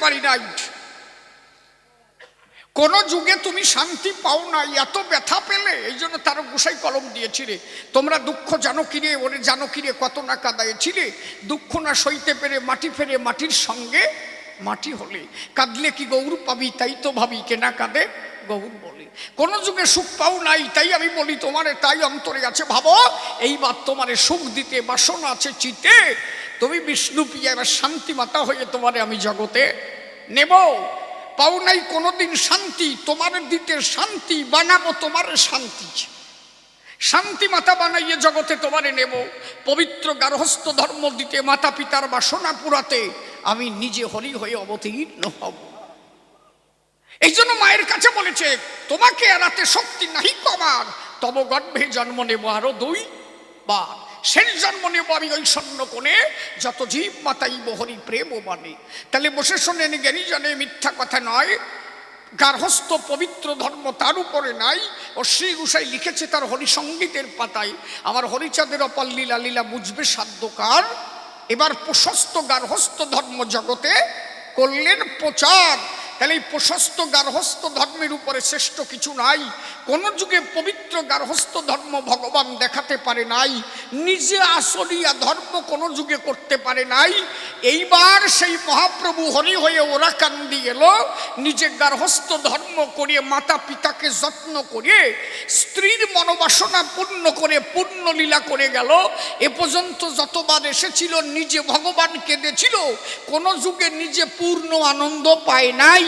পারি নাই, কোন যুগে তুমি শান্তি পাও নাই, এত ব্যথা পেলে। এই জন্য তারও গোসাই কলম দিয়েছিলে, তোমরা দুঃখ জানো কিরে, ওরে জানো কিরে কত না কাঁদাইছিলে, দুঃখ না সইতে পেরে মাটি ফেরে মাটির সঙ্গে মাটি হলে, কাঁদলে কি গৌর পাবি তাই তো ভাবি, কেনা কাঁদে গৌর বলে। কোন যুগে সুখ পাও নাই, তাই আমি বলি তোমারে তাই অন্তরে আছে ভাবো, এইবার তোমারে সুখ দিতে বাসনা আছে চিতে, তুমি বিষ্ণু প্রিয়া এবার শান্তি মাতা হয়ে তোমারে আমি জগতে নেব। পাও নাই কোনোদিন শান্তি, তোমার দিতে শান্তি বানাবো তোমার শান্তি, শান্তি মাতা বানাইয়ে জগতে তোমারে নেব। পবিত্র গার্হস্থ ধর্ম দিতে মাতা পিতার বাসনা পুরাতে আমি নিজে হরি হয়ে অবতীর্ণ হব। এই জন্য মায়ের কাছে বলেছে তোমাকে এড়াতে শক্তি নাহি কমার, তব গর্ভে জন্ম নেব আরো 2 বার, শেষ জন্ম নেব আমি ওই স্বর্ণ কোণে, যত জীব মাতাইব হরি প্রেম মানে। তাহলে বসে শোনেন জ্ঞানী জানে মিথ্যা কথা নয়, গার্হস্থ পবিত্র ধর্ম তার উপরে নাই। ও শ্রী গোসাই লিখেছে তার হরিসঙ্গীতের পাতায়, আমার হরিচাঁদের অপার লীলা লীলা বুঝবে সাধ্যকার, এবার প্রশস্ত গার্হস্থ ধর্ম জগতে করলেন প্রচার। তাহলে এই প্রশস্ত গার্হস্থ ধর্মের উপরে শ্রেষ্ঠ কিছু নাই। কোন যুগে পবিত্র গার্হস্থ ধর্ম ভগবান দেখাতে পারে নাই, নিজে আসরিয়া ধর্ম কোন যুগে করতে পারে নাই। এইবার সেই মহাপ্রভু হরি হয়ে ওরা কান্দি এলো, নিজে গার্হস্থ ধর্ম করিয়ে মাতা পিতাকে যত্ন করে স্ত্রীর মনোবাসনা পূর্ণ করে পূর্ণ লীলা করে গেল। এ পর্যন্ত যতবার এসেছিল নিজে ভগবান কেঁদেছিল, কোন যুগে নিজে পূর্ণ আনন্দ পায় নাই।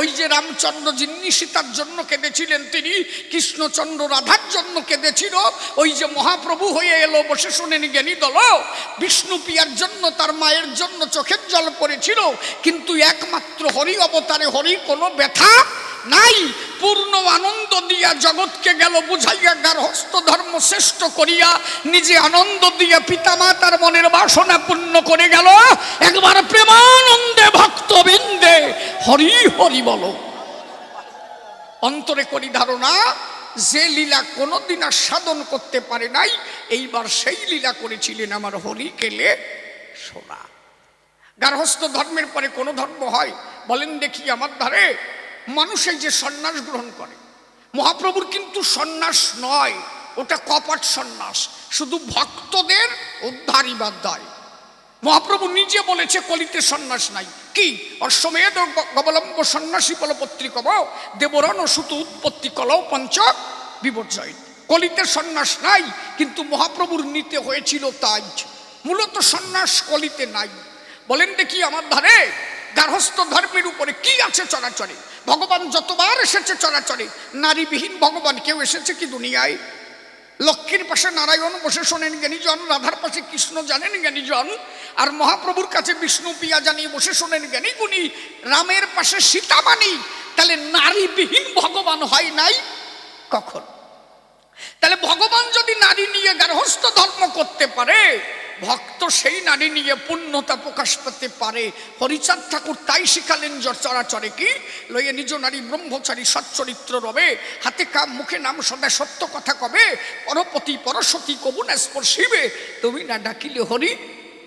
ওই যে রামচন্দ্র যিনি সীতার জন্য কেঁদেছিলেন, তিনি কৃষ্ণচন্দ্র রাধার জন্য কেঁদেছিল। ওই যে মহাপ্রভু হয়ে এলো, বসে শুনেন জ্ঞানী দল, বিষ্ণু প্রিয়ার জন্য তার মায়ের জন্য চোখের জল পড়েছিল, কিন্তু একমাত্র হরি অবতারে হরি কোনো ব্যথা নাই, পূর্ণ আনন্দ দিয়া জগৎকে গেল বুঝাইয়া, গার্হস্থ ধর্ম শ্রেষ্ঠ করিয়া নিজে আনন্দ দিয়া পিতামাতার মনের বাসনা পূর্ণ করে গেল। একবার প্রেমানন্দে ভক্তবৃন্দে হরি হরি বলো। অন্তরে করি ধারণা, যে লীলা কোনোদিন আর সাধন করতে পারে নাই, এইবার সেই লীলা করেছিলেন আমার হরি কেলে সোনা। গার্হস্থ ধর্মের পরে কোন ধর্ম হয় বলেন দেখি আমার ধারে? মানুষের যে সন্ন্যাস গ্রহণ করে, মহাপ্রভুর কিন্তু সন্ন্যাস নয়, ওটা কপট সন্ন্যাস, শুধু ভক্তদের উদ্ধারই বাদ দেয়। মহাপ্রভু নিজে বলেছে কলিতে সন্ন্যাস নাই, কি অশ্বমেধ গবলম্ব সন্ন্যাসী বল পত্রিকব দেবরণ সুত উৎপত্তি কলও পঞ্চ বিপর্যয়। কলিতে সন্ন্যাস নাই, কিন্তু মহাপ্রভুর নিতে হয়েছিল তাই। মূলত সন্ন্যাস কলিতে নাই। বলেন দেখি আমার ধারে গার্হস্থ ধর্মের উপরে কি আছে চরাচরে? ভগবান যতবার এসেছে চরাচরে, নারীবিহীন ভগবান কেউ এসেছে কি দুনিয়ায়? লক্ষ্মীর পাশে নারায়ণ বসে শোনেন জ্ঞানীজন, রাধার পাশে কৃষ্ণ জানেন জ্ঞানীজন, আর মহাপ্রভুর কাছে বিষ্ণু প্রিয়া জানিয়ে বসে শোনেন জ্ঞানী গুণী, রামের পাশে সীতা মানি। তাহলে নারীবিহীন ভগবান হয় নাই কখন? তাহলে ভগবান যদি নারী নিয়ে গার্হস্থ ধর্ম করতে পারে, ভক্ত সেই নারী নিয়ে পূর্ণতা প্রকাশ পেতে পারে। হরিচাঁদ ঠাকুর তাই শিখালেন চরাচরে কি লইয়ে নিজ নারী ব্রহ্মচারী সচ্চরিত্র রবে, হাতে কাম মুখে নাম সদা সত্য কথা কবে, পরপতি পরশতী কবু না স্পর্শিবে, তুমি না ডাকিলে হরি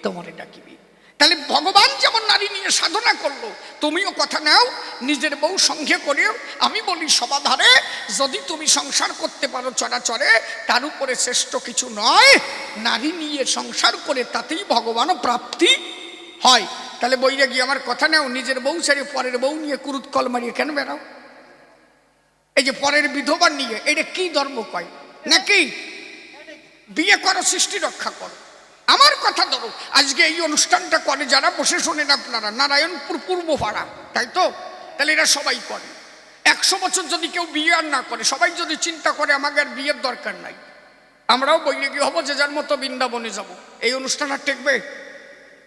তোমারে ডাকিবে। তাহলে ভগবান যেমন নারী নিয়ে সাধনা করলো, তুমিও কথা নাও, নিজের বউ সঙ্গে করেও। আমি বলি সবাধারে, যদি তুমি সংসার করতে পারো চরাচরে, তার উপরে শ্রেষ্ঠ কিছু নয়। নারী নিয়ে সংসার করে তাতেই ভগবানও প্রাপ্তি হয়। তাহলে বইরে গিয়ে আমার কথা নাও, নিজের বউ ছেড়ে পরের বউ নিয়ে কুরুত কল মারিয়ে কেন বেড়াও? এই যে পরের বিধবা নিয়ে, এটা কি ধর্ম কয় নাকি? বিয়ে করো, সৃষ্টি রক্ষা করো। আমার কথা ধরো, আজকে এই অনুষ্ঠানটা করে যারা, বসে শোনেন আপনারা, নারায়ণপুর পূর্ব পাড়া, তাই তো? তাহলে এরা সবাই করে। 100 বছর যদি কেউ বিয়ে আর না করে, সবাই যদি চিন্তা করে আমাকে আর বিয়ের দরকার নাই, আমরাও বইয়ে গিয়ে হবো যে যার মতো বৃন্দাবনে যাব, এই অনুষ্ঠান আর টেকবে?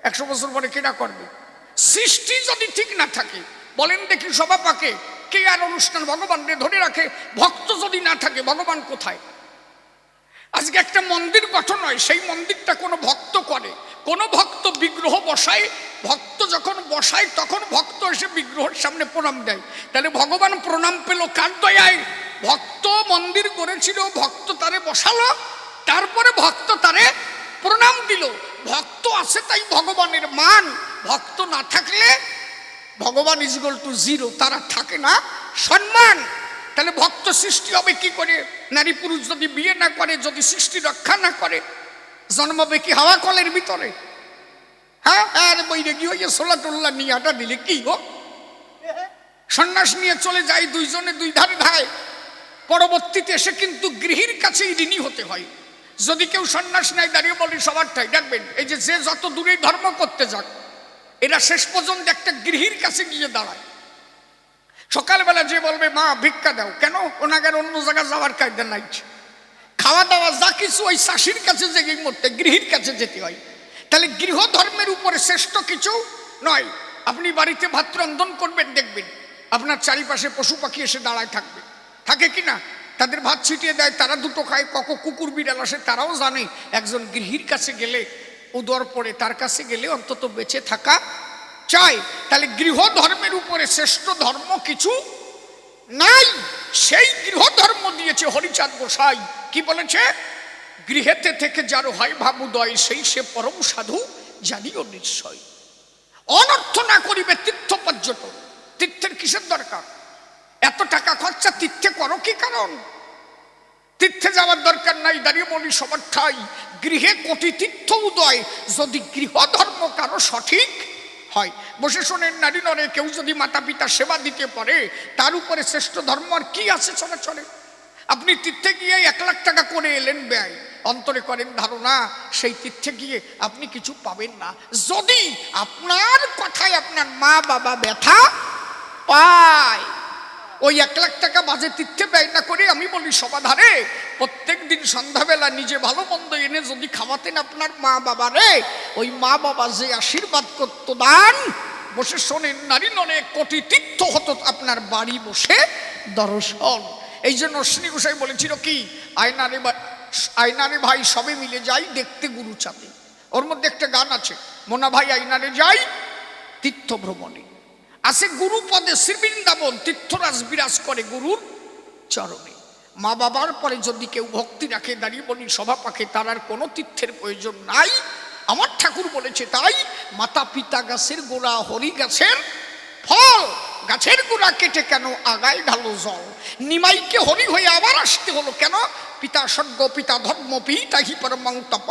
100 বছর পরে কেনা করবে? সৃষ্টি যদি ঠিক না থাকে, বলেন দেখি সভা পাকে কে আর অনুষ্ঠান ভগবানকে ধরে রাখে? ভক্ত যদি না থাকে, ভগবান কোথায়? আজকে একটা মন্দির গঠন হয়, সেই মন্দিরটা কোনো ভক্ত করে, কোনো ভক্ত বিগ্রহ বসায়। ভক্ত যখন বসায় তখন ভক্ত এসে বিগ্রহের সামনে প্রণাম দেয়। তাহলে ভগবান প্রণাম পেল কার দয়ায়? ভক্ত মন্দির করেছিল, ভক্ত তারে বসালো, তারপরে ভক্ত তারে প্রণাম দিল। ভক্ত আছে তাই ভগবানের মান, ভক্ত না থাকলে ভগবান ইজ ইকুয়াল টু জিরো, তারা থাকে না সম্মান। তাহলে ভক্ত সৃষ্টি হবে কি করে? নারী পুরুষ যদি বিয়ে না করে, যদি সৃষ্টি রক্ষা না করে, জন্মাবে কি হাওয়া কলের ভিতরে? হ্যাঁ, আর বইরে গিয়ে ওই সোলা টোল্লা নিয়ে আটা দিলে কি গো? সন্ন্যাস নিয়ে চলে যায় দুইজনে দুই ধারে ধায়, পরবর্তীতে এসে কিন্তু গৃহীর কাছেই ঋণী হতে হয়। যদি কেউ সন্ন্যাস নেয়, দাঁড়িয়ে বলি সবার ঠাই দেখবেন, এই যে যত দূরেই ধর্ম করতে যাক, এরা শেষ পর্যন্ত একটা গৃহীর কাছে গিয়ে দাঁড়ায়। সকালবেলা যে বলবে মা ভিক্ষা দাও, কেন? ওনাদের অন্য জায়গায় যাওয়ার কায়দা নাই, খাওয়া দাওয়া যা কিছু ওই চাষির কাছে জেগে মরতে গৃহীর কাছে যেতে হয়। তাহলে গৃহ ধর্মের উপরে শ্রেষ্ঠ কিছু নয়। আপনি বাড়িতে ভাত রন্ধন করবেন, দেখবেন আপনার চারিপাশে পশু পাখি এসে দাঁড়ায় থাকবে, থাকে কি না? তাদের ভাত ছিটিয়ে দেয়, তারা দুটো খায়, কুকুর বিড়াল আসে, তারাও জানে একজন গৃহীর কাছে গেলে উদর পড়ে, তার কাছে গেলে অন্তত বেঁচে থাকা চাই। তাহলে গৃহ ধর্মের উপরে শ্রেষ্ঠ ধর্ম কিছু নাই। সেই গৃহ ধর্ম দিয়েছে হরিচাঁদ গোসাই। কি বলেছে? গৃহেতে থেকে যার হয় ভাবুদয়, সেই সে পরম সাধু জানিও নিশ্চয়। অনর্থ না করিবে তীর্থ পর্যটন। তীর্থের কিসের দরকার? এত টাকা খরচা তীর্থে করো কি কারণ? তীর্থে যাওয়ার দরকার নাই, দাঁড়িয়ে বলি সবার ঠাই গৃহে কোটি তীর্থ উদয়, যদি গৃহ ধর্ম কারো সঠিক হয়। বসে শোনেন নারী নরে, কেউ যদি মাতা পিতা সেবা দিতে পারে, তার উপরে শ্রেষ্ঠ ধর্ম আর কি আছে? চলে চলে আপনি তীর্থে গিয়ে 1 লাখ টাকা করে এলেন ব্যয়, অন্তরে করেন ধারণা সেই তীর্থে গিয়ে আপনি কিছু পাবেন না। যদি আপনার কথায় আপনার মা বাবা ব্যথা পায়, ওই 1 লাখ টাকা বাজে তীর্থে ব্যয় না করে আমি বলি সবাধারে প্রত্যেক দিন সন্ধ্যাবেলা নিজে ভালো মন্দ এনে যদি খাওয়াতেন আপনার মা বাবারে, ওই মা বাবা যে আশীর্বাদ করত দান, বসে শোনেন নারী ননে কোটি তীর্থ হতো আপনার বাড়ি বসে দর্শন। এই জন্য শ্রী গোসাই বলেছিল কি, আয়নারে ভাই সবে মিলে যাই দেখতে গুরু চাঁদে। ওর মধ্যে একটা গান আছে, মোনা ভাই আয়নারে যাই তীর্থ ভ্রমণে, আছে গুরু পদে শ্রীবৃন্দাবন, তীর্থরাজ বিরাজ করে গুরুর চরণে। মা বাবার পরে যদি কেউ ভক্তি রাখে, দাঁড়িয়ে বলি সভা পাখে, তার আর কোনো তীর্থের প্রয়োজন নাই। আমার ঠাকুর বলেছে তাই, মাতা পিতা গাছের গোড়া, হরি গাছের ফল, গাছের গোড়া কেটে কেন আগায় ঢালো জল। নিমাইকে হরি হয়ে আবার আসতে হলো কেন? পিতা স্বর্গ পিতা ধর্ম পিতা হি পরমং তপ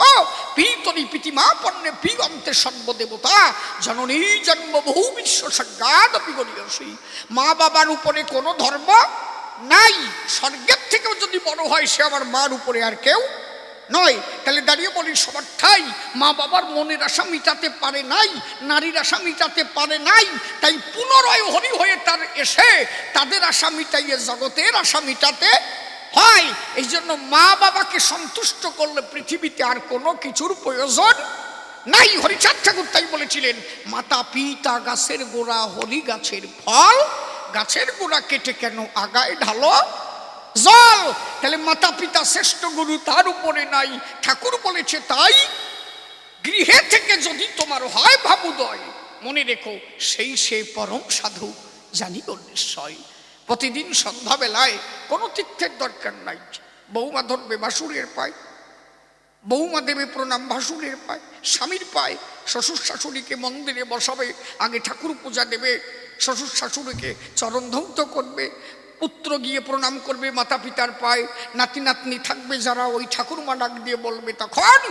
পিতরি পিতিমা পণ্যে পি অন্তে সর্বদেবতা জননী জন্ম বহু বিশ্ব সজ্ঞাত পিগরিয়সী। মা বাবার উপরে কোনো ধর্ম নাই। স্বর্গের থেকেও যদি বড় হয় সে আমার মার উপরে আর কেউ নয়। তাহলে দাঁড়িয়ে বলি সবার ঠাই মা বাবার মনের আশা মিটাতে পারে নাই, নারীর আশা মিটাতে পারে নাই, তাই পুনরায় হরি হয়ে তার এসে তাদের আশা মিটাইয়ে জগতের আশা মিটাতে হয়। এই জন্য মা বাবাকে সন্তুষ্ট করলে পৃথিবীতে আর কোনো কিছুর প্রয়োজন নাই। হরিচাঁদ ঠাকুর তাই বলেছিলেন, মাতা পিতা গাছের গোড়া, হরি গাছের ফল, গাছের গোড়া কেটে কেন আগায় ঢালো জল। তাহলে মাতা পিতা শ্রেষ্ঠ গুরু তার উপরে নাই। ঠাকুর বলেছে তাই, গৃহে থেকে যদি তোমার হয় ভাবুদয়, মনে রেখো সেই সে পরম সাধু জানিও নিশ্চয়। প্রতিদিন সন্ধ্যাবেলায় কোনো তীর্থের দরকার নাই। বৌমা ধরবে ভাসুরের পায়, বৌমা দেবে প্রণাম ভাসুরের পায়, স্বামীর পায়। শ্বশুর শাশুড়িকে মন্দিরে বসাবে, আগে ঠাকুর পূজা দেবে, শ্বশুর শাশুড়িকে চরণ ধৌত করবে, পুত্র গিয়ে প্রণাম করবে মাতা পিতার পায়। নাতি নাতনি থাকবে যারা, ওই ঠাকুরমা ডাক দিয়ে বলবে তখন,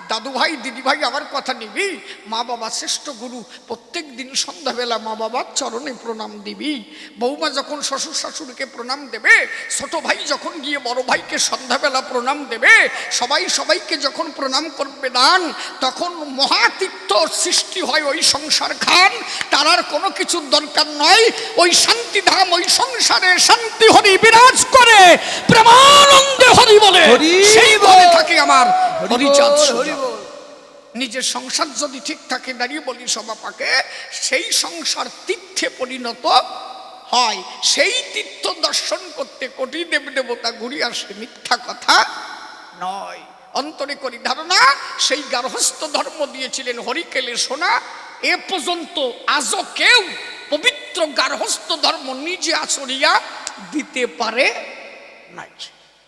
দাদু ভাই দিদি ভাই আমার কথা নিবি, মা বাবা শ্রেষ্ঠ গুরু, প্রত্যেক দিন সন্ধ্যাবেলা মা বাবার চরণে প্রণাম দিবি। বৌমা যখন শ্বশুর শাশুড়িকে প্রণাম দেবে, ছোট ভাই যখন গিয়ে বড় ভাইকে সন্ধ্যাবেলা প্রণাম দেবে, সবাই সবাইকে যখন প্রণাম করবে দান, তখন মহাতীর্থ সৃষ্টি হয় ওই সংসার খান। তার আর কোনো কিছুর দরকার নয়। ওই শান্তিধাম, ওই সংসারে শান্তি হরি বিরাজ করে, প্রেমানন্দে হরি বলে সেই বলে থাকে আমার হরিচাঁদ। নিজের সংসার যদি ঠিক থাকে, দাঁড়িয়ে বলি সভা পাকে, সেই সংসার তীর্থে পরিণত হয়। সেই তীর্থ দর্শন করতে কোটি দেব দেবতা ঘুরি আসে, মিথ্যা কথা নয়। অন্তরে করি ধারণা, সেই গার্হস্থ ধর্ম দিয়েছিলেন হরিকেলে সোনা। এ পর্যন্ত আজও কেউ পবিত্র গার্হস্থ ধর্ম নিজে আচরিয়া দিতে পারে নাই।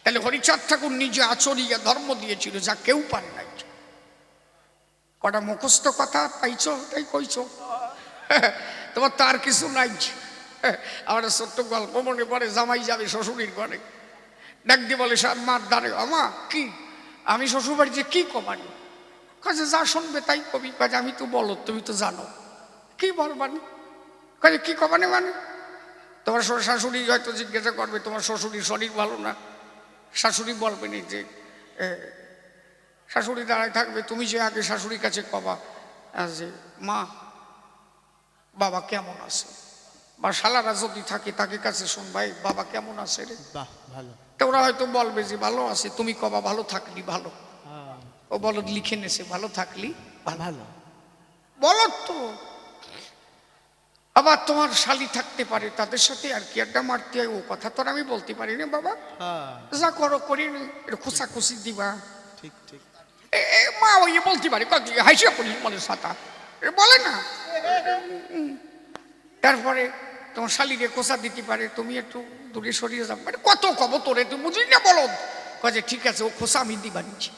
তাহলে হরিচাঁদ ঠাকুর নিজে আচরিয়া ধর্ম দিয়েছিল, যা কেউ পারে নাই। কটা মুখস্থ কথা পাইছ, তাই কইছ। তোমার তো আর কিছু নাই। আমার ছোট্ট গল্প মনে পড়ে, জামাই যাবে শ্বশুরের ঘরে, ডাক দিয়ে বলে মার দ্বারে, আমা কি আমি শ্বশুর বাড়ি যে কি কমানি? কাজে যা শুনবে তাই কবি। কাজে আমি তো বলো, তুমি তো জানো কি বলবানি? কাজে কি কমানে মানে? তোমার শাশুড়ি হয়তো জিজ্ঞাসা করবে তোমার শ্বশুরির শরীর ভালো না, শাশুড়ি বলবে না যে শাশুড়ি দাঁড়ায় থাকবে, তুমি যে আগে শাশুড়ির কাছে কবা যে মা বাবা কেমন আছে, বা শালারা যদি থাকে তাকে কাছে শুনবাই বাবা কেমন আছে রে, ভালো। তো ওরা হয়তো বলবে যে ভালো আছে, তুমি কবা ভালো থাকলি ভালো। ও বলো লিখে নেছে ভালো থাকলি ভালো, বলো তো। আবার তোমার শালি থাকতে পারে, তাদের সাথে আর কি আড্ডা মারতে হয়, ও কথা তো আমি বলতে পারি না বাবা, যা করো করি একটু খুশাখুশি দিবা। ঠিক ঠিক। মা ওই বলতে পারে হাসিয়া পড়ি বলে সাতা বলে না। তারপরে তোমার শালিকে খোসা দিতে পারে, তুমি একটু দূরে সরিয়ে যাও, মানে কত কব তোরে তুই বুঝলি না বলো। কাজে ঠিক আছে ও খোসা আমি দিবা নিচ্ছি,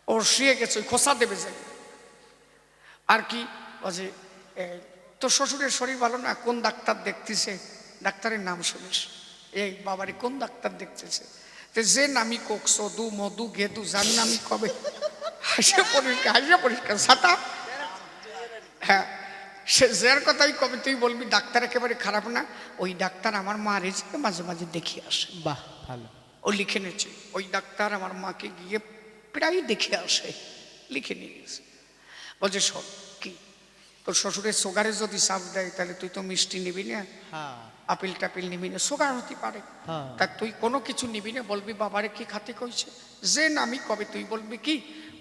ও শুয়ে গেছে ওই খোসা দেবে যাই। আর কি যে তোর শ্বশুরের শরীর ভালো না, কোন ডাক্তার দেখতেছে, ডাক্তারের নাম শুনিস, এই বাবারে কোন ডাক্তার দেখতেছে, যে নামি কোক সদু মধু ঘেদু যার নামি কবে হাসিয়া পরিষ্কার ছাতা। হ্যাঁ সে যার কথাই কবে তুই বলবি ডাক্তার একেবারে খারাপ না, ওই ডাক্তার আমার মা রেছে মাঝে মাঝে দেখে আসে। বাহ ভালো। ও লিখে নিয়েছে ওই ডাক্তার আমার মাকে গিয়ে প্রায় দেখে আসে, লিখে নিয়ে গেছে। বলছে শোন কি তোর শ্বশুরের সুগারে যদি চাপ দেয় তাহলে তুই তো মিষ্টি নিবি না, আপেল টাপেল নিবি না, সুগার হতে পারে, তা তুই কোনো কিছু নিবি না, বলবি বাবারে কি খাতে কইছে, যে নামি কবে তুই বলবি কি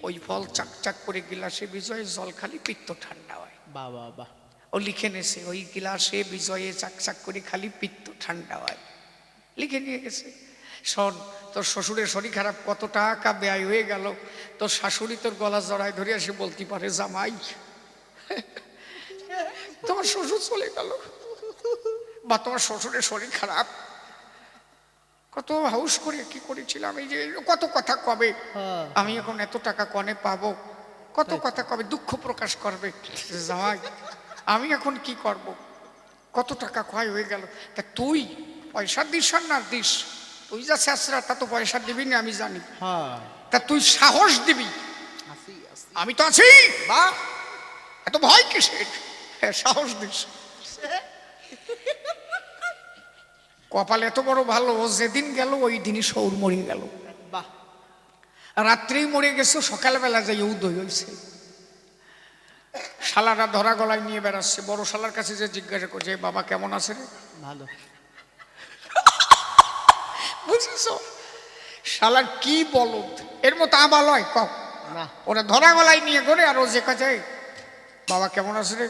ওই ফল চাক চাক করে গিলাসে বিজয়ে জল খালি পিত্ত ঠান্ডা হয়। বাবা বাহ। ও লিখে নেছে ওই গিলাসে বিজয়ে চাক চাক করে খালি পিত্ত ঠান্ডা হয়, লিখে নিয়ে গেছে। শোন তোর শ্বশুরের শরীর খারাপ, কত টাকা ব্যয় হয়ে গেল, তোর শাশুড়ি তোর গলা জড়ায় ধরে এসে বলতে পারে জামাই তোমার শ্বশুর চলে গেল, বা তোমার শ্বশুরের শরীর খারাপ, কত হাউস করে কি করেছিলাম, এই যে কত কথা কবে, আমি এখন এত টাকা কনে পাবো, কত কথা কবে, দুঃখ প্রকাশ করবে জামাই আমি এখন কি করব, কত টাকা ক্ষয় হয়ে গেল। তা তুই পয়সা দিস আর না দিস, তুই যা শেষরা তা তো পয়সা দিবি না আমি জানি, তা তুই সাহস দিবি, আমি তো আছি বা এত ভয় কিসের, সাহস দিস। কপাল এত বড় ভালো, যেদিন গেল ওই দিনই সৌর মরে গেল, রাত্রেই মরে গেছে, সকালবেলা যাই উদয় হয়েছে। শালারা ধরা গলায় নিয়ে বেড়াচ্ছে, বড় শালার কাছে যে জিজ্ঞাসা করছে বাবা কেমন আছে রে, ভালো, বুঝেছ শালার কি বলদ, এর মতো আবালয় কম না, ওরা ধরা গলায় নিয়ে ঘরে, আর ও যে কাছে বাবা কেমন আছে রে,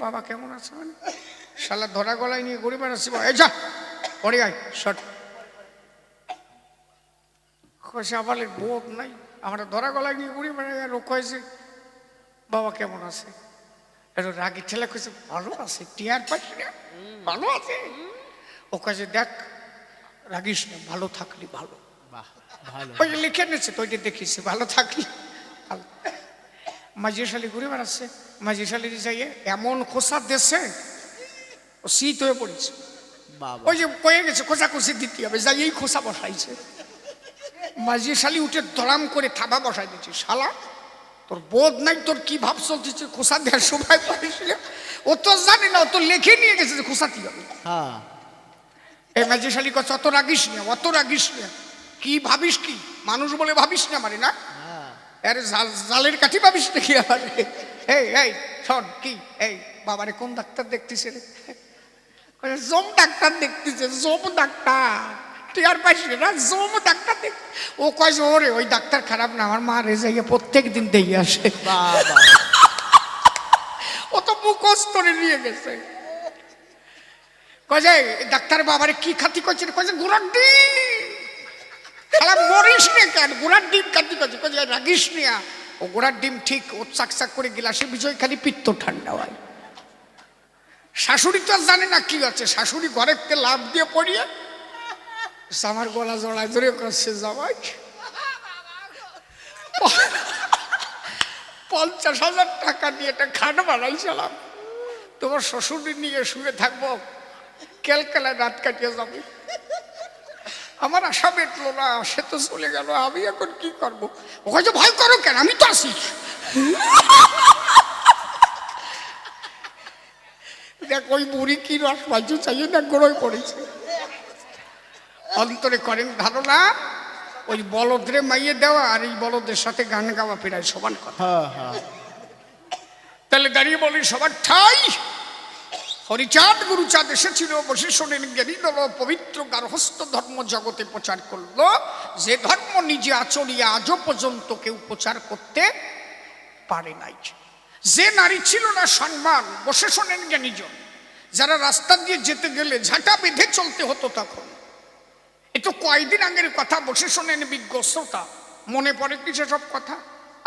বাবা কেমন আছে মানে শালা ধরা গলায় নিয়ে ঘুরে বেড়াচ্ছি, এই যা পরে আয় শট কয়েছে, আবালের বোধ নাই, আমরা ধরা গলায় নিয়ে ঘুরে বেড়াই, আর ও কয়েছে বাবা কেমন আছে, রাগের ছেলে কয়েছে ভালো আছে, টিয়ার পাচ্ছি না ভালো আছে, ও কাছে দেখ রাগিস না, ভালো থাকলি ভালো, ওই লিখে নিচ্ছে তো ওইটা দেখিস ভালো থাকলি ভালো। মাঝি শালি ঘুরে বেড়াচ্ছে, মাঝি শালি যাইয়ে এমন খোসা দেশে ও শীত হয়ে পড়েছে, ওই যে কয়ে গেছে খোসাখুসি দিতে হবে, যাই এই খোসা বসাইছে, মাঝি শালি উঠে দড়াম করে থাবা বসাই দিচ্ছে, শালা তোর বোধ নাই, তোর কি ভাব চলতেছে, খোসা দেওয়ার সময় পারিস, ও তো জানি না, ও তো লিখে নিয়ে গেছে যে খোসা কি হবে। এই মাঝি শালি কথা অত রাগিস না, অত রাগিস না, কি ভাবিস কি মানুষ বলে ভাবিস না মানে না, আরে জালের কাঠি ভাবিস না কি, আরে এই এই শোন কি এই বাবারে কোন ডাক্তার দেখতেছে রে, জম ডাক্তার দেখতেছে, জম ডাক্তার টিয়ার পাইস না, জম ডাক্তার দেখ, ও কয় যে ওরে ওই ডাক্তার খারাপ না, আমার মা রেজাইয়া প্রত্যেক দিন দিয়ে আসে, ও তো মুখস্থ করে নিয়ে গেছে, কয় যে ডাক্তার বাবারে কি খাতি করছে, কয় যে গোড়ার ডিম, খারাপ মরিস না কেন, গোড়ার ডিম খাতি করছে, কয় যে রাগিস না, ও গোড়ার ডিম ঠিক, ও চাক চাক করে গিলাসে বিজয় খালি পিত্ত ঠান্ডা হয়। শাশুড়ি তো জানে না কি আছে, শাশুড়ি ঘরের লাভ দিয়ে পড়িয়ে আমার গলা জড়ায় ধরে করছে জামাই 50,000 টাকা দিয়ে একটা খাট বানাইছিলাম, তোমার শ্বশুর নিয়ে শুয়ে থাকবো, ক্যালকালায় রাত কাটিয়ে যাবে। আমার আশা বেটলো না, সে তো চলে গেল, আমি এখন কি করবো? ওকে যে ভয় করো কেন, আমি তো আসি। দেখ ওই বুড়ি কি রস পাইছো চাইয়ে না গড়ই পড়েছে। অন্তরে করেন ধারণা ওই বলদরে মাইয়ে দেওয়া আর এই বলদের সাথে গান গাওয়া প্রায় সমান কথা। তাহলে দাঁড়িয়ে বলি সবার ঠাই। হরিচাঁদ গুরুচাঁদ এসেছিল, বসে শোনেন জ্ঞানী দল পবিত্র গার্হস্থ ধর্ম জগতে প্রচার করলো, যে ধর্ম নিজে আচরিয়া আজও পর্যন্ত কেউ প্রচার করতে পারে নাই। যে নারী ছিল না সম্মান, বসে শোনেন জ্ঞানীজন, যারা রাস্তা দিয়ে যেতে গেলে ঝাঁটা বেঁধে চলতে হতো তখন। এ তো কয়েকদিন আগের কথা, বসে শোনেন বিজ্ঞ শ্রোতা, মনে পড়ে কি সেসব কথা?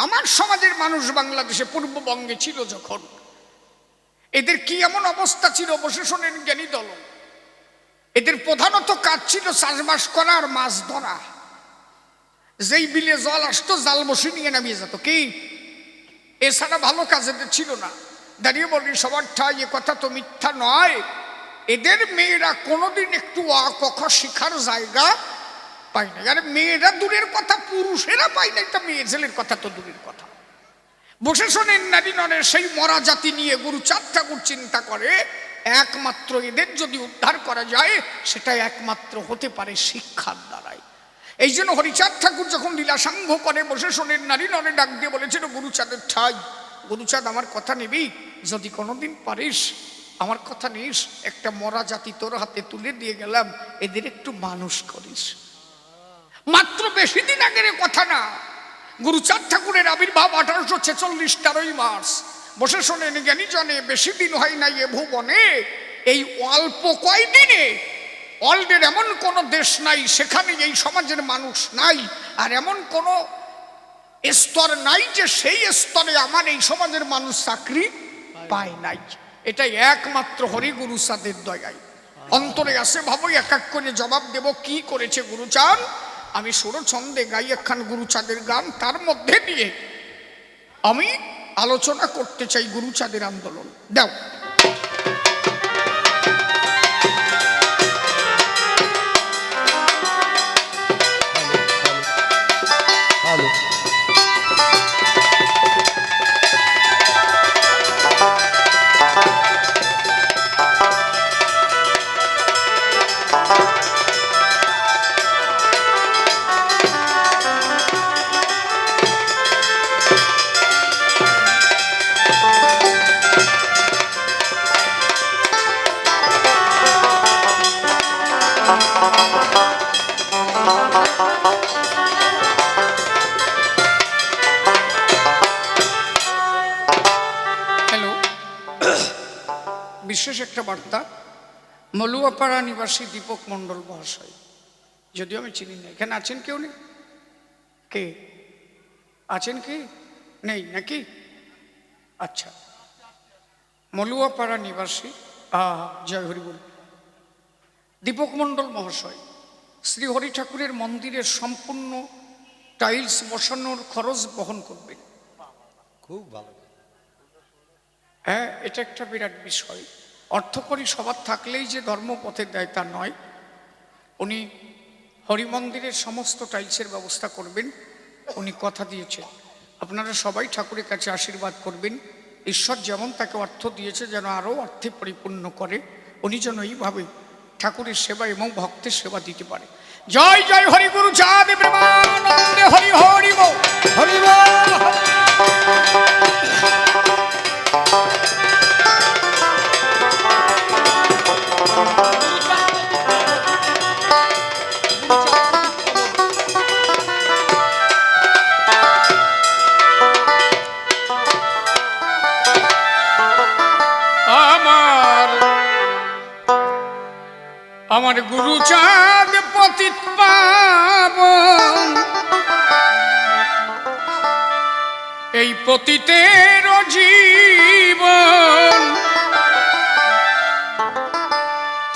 আমার সমাজের মানুষ বাংলাদেশে পূর্ববঙ্গে ছিল যখন, এদের কি এমন অবস্থা ছিল, বসে শোনেন জ্ঞানী দল। এদের প্রধানত কাজ ছিল চাষবাস করা আর মাছ ধরা। যেই বিলে জল আসতো জাল বসে নিয়ে নামিয়ে যেত, কি এছাড়া ভালো কাজ এদের ছিল না। দাঁড়িয়ে বলি সবার ঠাই, এ কথা তো মিথ্যা নয়। এদের মেয়েরা কোনোদিন একটু আ ক খ শিখার জায়গা পায় না। আরে মেয়েরা দূরের কথা, পুরুষেরা পায় না, একটা মেয়ে ছেলের কথা তো দূরের কথা। বসে শোনেন নারী নরের সেই মরা জাতি নিয়ে গুরুচাঁদ ঠাকুর চিন্তা করে, একমাত্র এদের যদি উদ্ধার করা যায় সেটা একমাত্র হতে পারে শিক্ষার দ্বারাই। এই জন্য হরিচাঁদ ঠাকুর যখন লীলাসাঙ্গ করে, বসে শোনেন নারী নরে ডাক দিয়ে বলেছিল গুরুচাঁদের ঠাই, গুরুচাঁদ আমার কথা নিবি, যদি কোনোদিন পারিস আমার কথা নিস, একটা মরা জাতি তোর হাতে তুলে দিয়ে গেলাম, এদের একটু মানুষ করিস। মাত্র বেশি দিন আগের কথা না, গুরুচাঁদ ঠাকুরের আবির্ভাব 1846 13ই মার্চ। বসে শোনেন জ্ঞানী জনে, বেশি দিন হয় নাই এ ভুবনে, এই অল্প কয়দিনে ওয়ার্ল্ডের এমন কোন দেশ নাই সেখানে এই সমাজের মানুষ নাই, আর এমন কোন স্তর নাই যে সেই স্তরে আমার এই সমাজের মানুষ চাকরি পায় নাই। এটাই একমাত্র হরি গুরুচাঁদের দয়ায়। অন্তরে আসে ভাবো, এক এক করে জবাব দেব কি করেছে গুরুচাঁদ। আমি সুরছন্দে গাই একখান গুরুচাঁদের গান, তার মধ্যে দিয়ে আমি আলোচনা করতে চাই গুরুচাঁদের আন্দোলন। দাও বিশেষ একটা বার্তা। মলুয়াপাড়া নিবাসী দীপক মণ্ডল মহাশয়, যদিও আমি চিনি না, এখানে আছেন কেউ? নেই? কে আছেন? কি নেই নাকি? আচ্ছা, মলুয়াপাড়া নিবাসী, জয় হরি বল। দীপক মণ্ডল মহাশয় শ্রী হরি ঠাকুরের মন্দিরের সম্পূর্ণ টাইলস বসানোর খরচ বহন করবেন। খুব ভালো। হ্যাঁ, এটা একটা বিরাট বিষয়। অর্থকরী সবার থাকলেই যে ধর্মপথের দেয় তা নয়। উনি হরিমন্দিরের সমস্ত টাইলসের ব্যবস্থা করবেন, উনি কথা দিয়েছেন। আপনারা সবাই ঠাকুরের কাছে আশীর্বাদ করবেন, ঈশ্বর যেমন তাকে অর্থ দিয়েছে যেন আরও অর্থে পরিপূর্ণ করে, উনি যেন এইভাবে ঠাকুরের সেবা এবং ভক্তের সেবা দিতে পারে। জয় জয় হরি গুরু চাঁদ প্রেমানন্দে হরি হরি বল হরি বল। আমার গুরুচাঁদ পতিত পাবন, এই পতিতের জীবন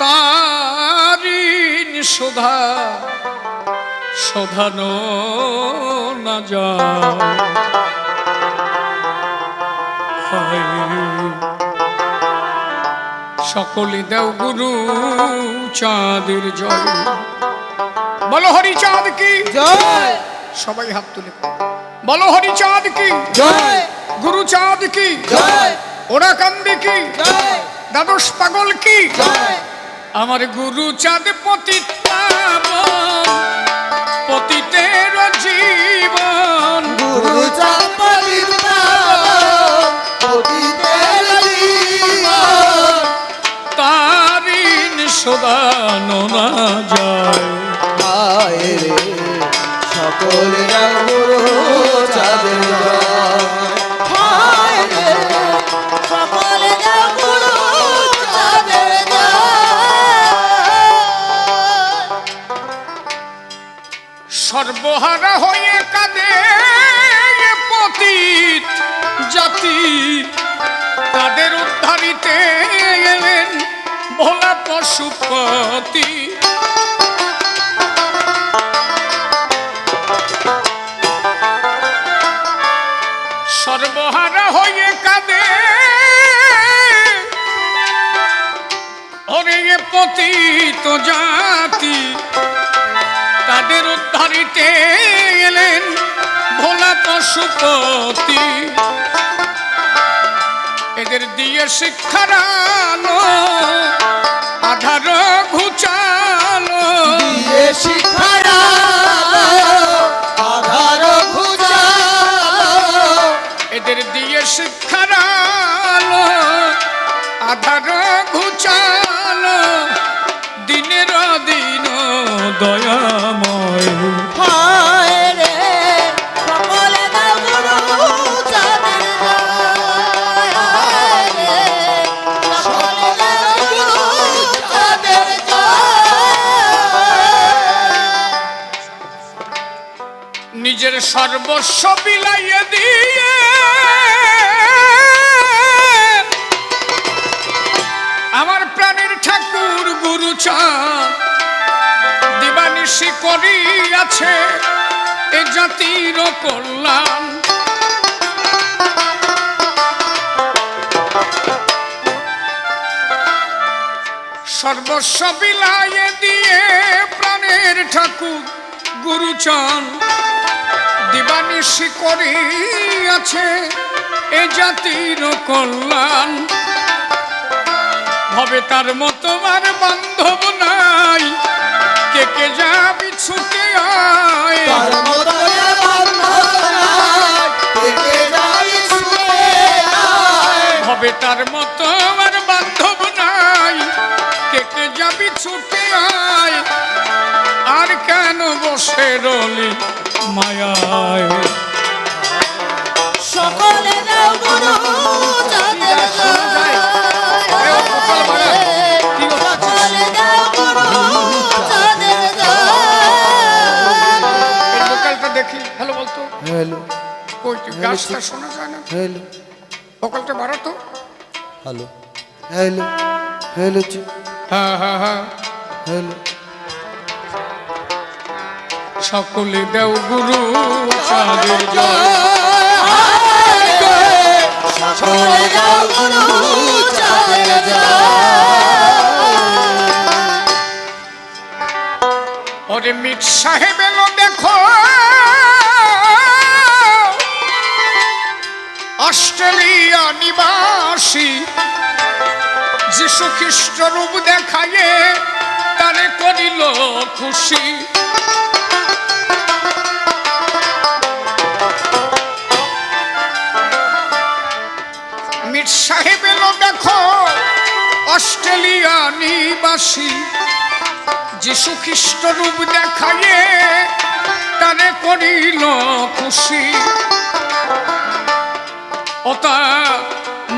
তারিন শোধা শোধানো না যায়। সকলে দেও গুরু চাঁদের জয়। বলো হরি চাঁদ কি জয় সবাই হাত তুলে বলো হরি চাঁদ কি জয় গুরু চাঁদ কি জয় ওরা কান্দি কি জয় দ্বাদশ পাগল কি জয় আমার গুরু চাঁদ পতিত পাবন পতিতের জীবন গুরু চাপলিত পতিতের জীবন তারিন সদানো না যায়। হায় রে সকলে গুরু চাঁদের জয়। হায় রে সকলে গুরু চাঁদের জয়। সর্বহারা হয়ে কাঁদে পতিত জাতি তাদের উদ্ধারিতে এলেন ভোলা পশুপতি। সর্বহারা হয়ে কাঁদে ওরে পতিত জাতি তাদের উদ্ধারিতে এলেন ভোলা পশুপতি। এদের দিয়ে শিক্ষার আলো আধার ঘুচালো দিয়ে শিখার আধার খুঁজালো। এদের দিয়ে শিক্ষার আলো আধার ঘুচালো দিনের দিন দয়াময়। হায় রে সকলে গুরু চাঁদের জয়। হায় রে সকলে গুরু চাঁদের জয়। নিজের সর্বস্ব বিলাইয়ে দিয়ে আমার প্রাণের ঠাকুর গুরু চাঁদ দিবানিশি করিয়াছে এ জাতির কল্যাণ। সর্বস্ব বিলাইয়ে দিয়ে প্রাণের ঠাকুর গুরু চাঁদ দিবানিশি করিয়াছে এ জাতির কল্যাণ। হবে তার মতো আর বান্ধব নাই কে কে যাবি ছুটে আয়। তার মতো বান্ধব নাই, কে যাই ছুটে আয়। হবে তার মতো আর বান্ধব নাই কে কে যাবি ছুটে আয়। আর কেন বসে রলি মায়ায়। সকলে গুরু চাঁদের জয়। সকলে গুরু চাঁদের জয়। এই ভোকালটা দেখি হ্যালো বলতো হ্যালো ওই গাছটা শোনা যায় না হ্যালো ভোকালটা বাড়াতো। হ্যালো হ্যালো হ্যালো হ্যাঁ হ্যাঁ হ্যাঁ হ্যালো সকলে দেও গুরু চাঁদের জয়। সকলে গুরু চাঁদের জয়। ওরে মিট সাহেব এলো দেখো অস্ট্রেলিয়া নিবাসী যিশু খ্রিস্ট রূপ দেখায়ে তারে করিল খুশি। মিট সাহেব এলো দেখো অস্ট্রেলিয়া নিবাসী যিশু খ্রিস্ট রূপ দেখায়ে তারে করিল খুশি। ও তার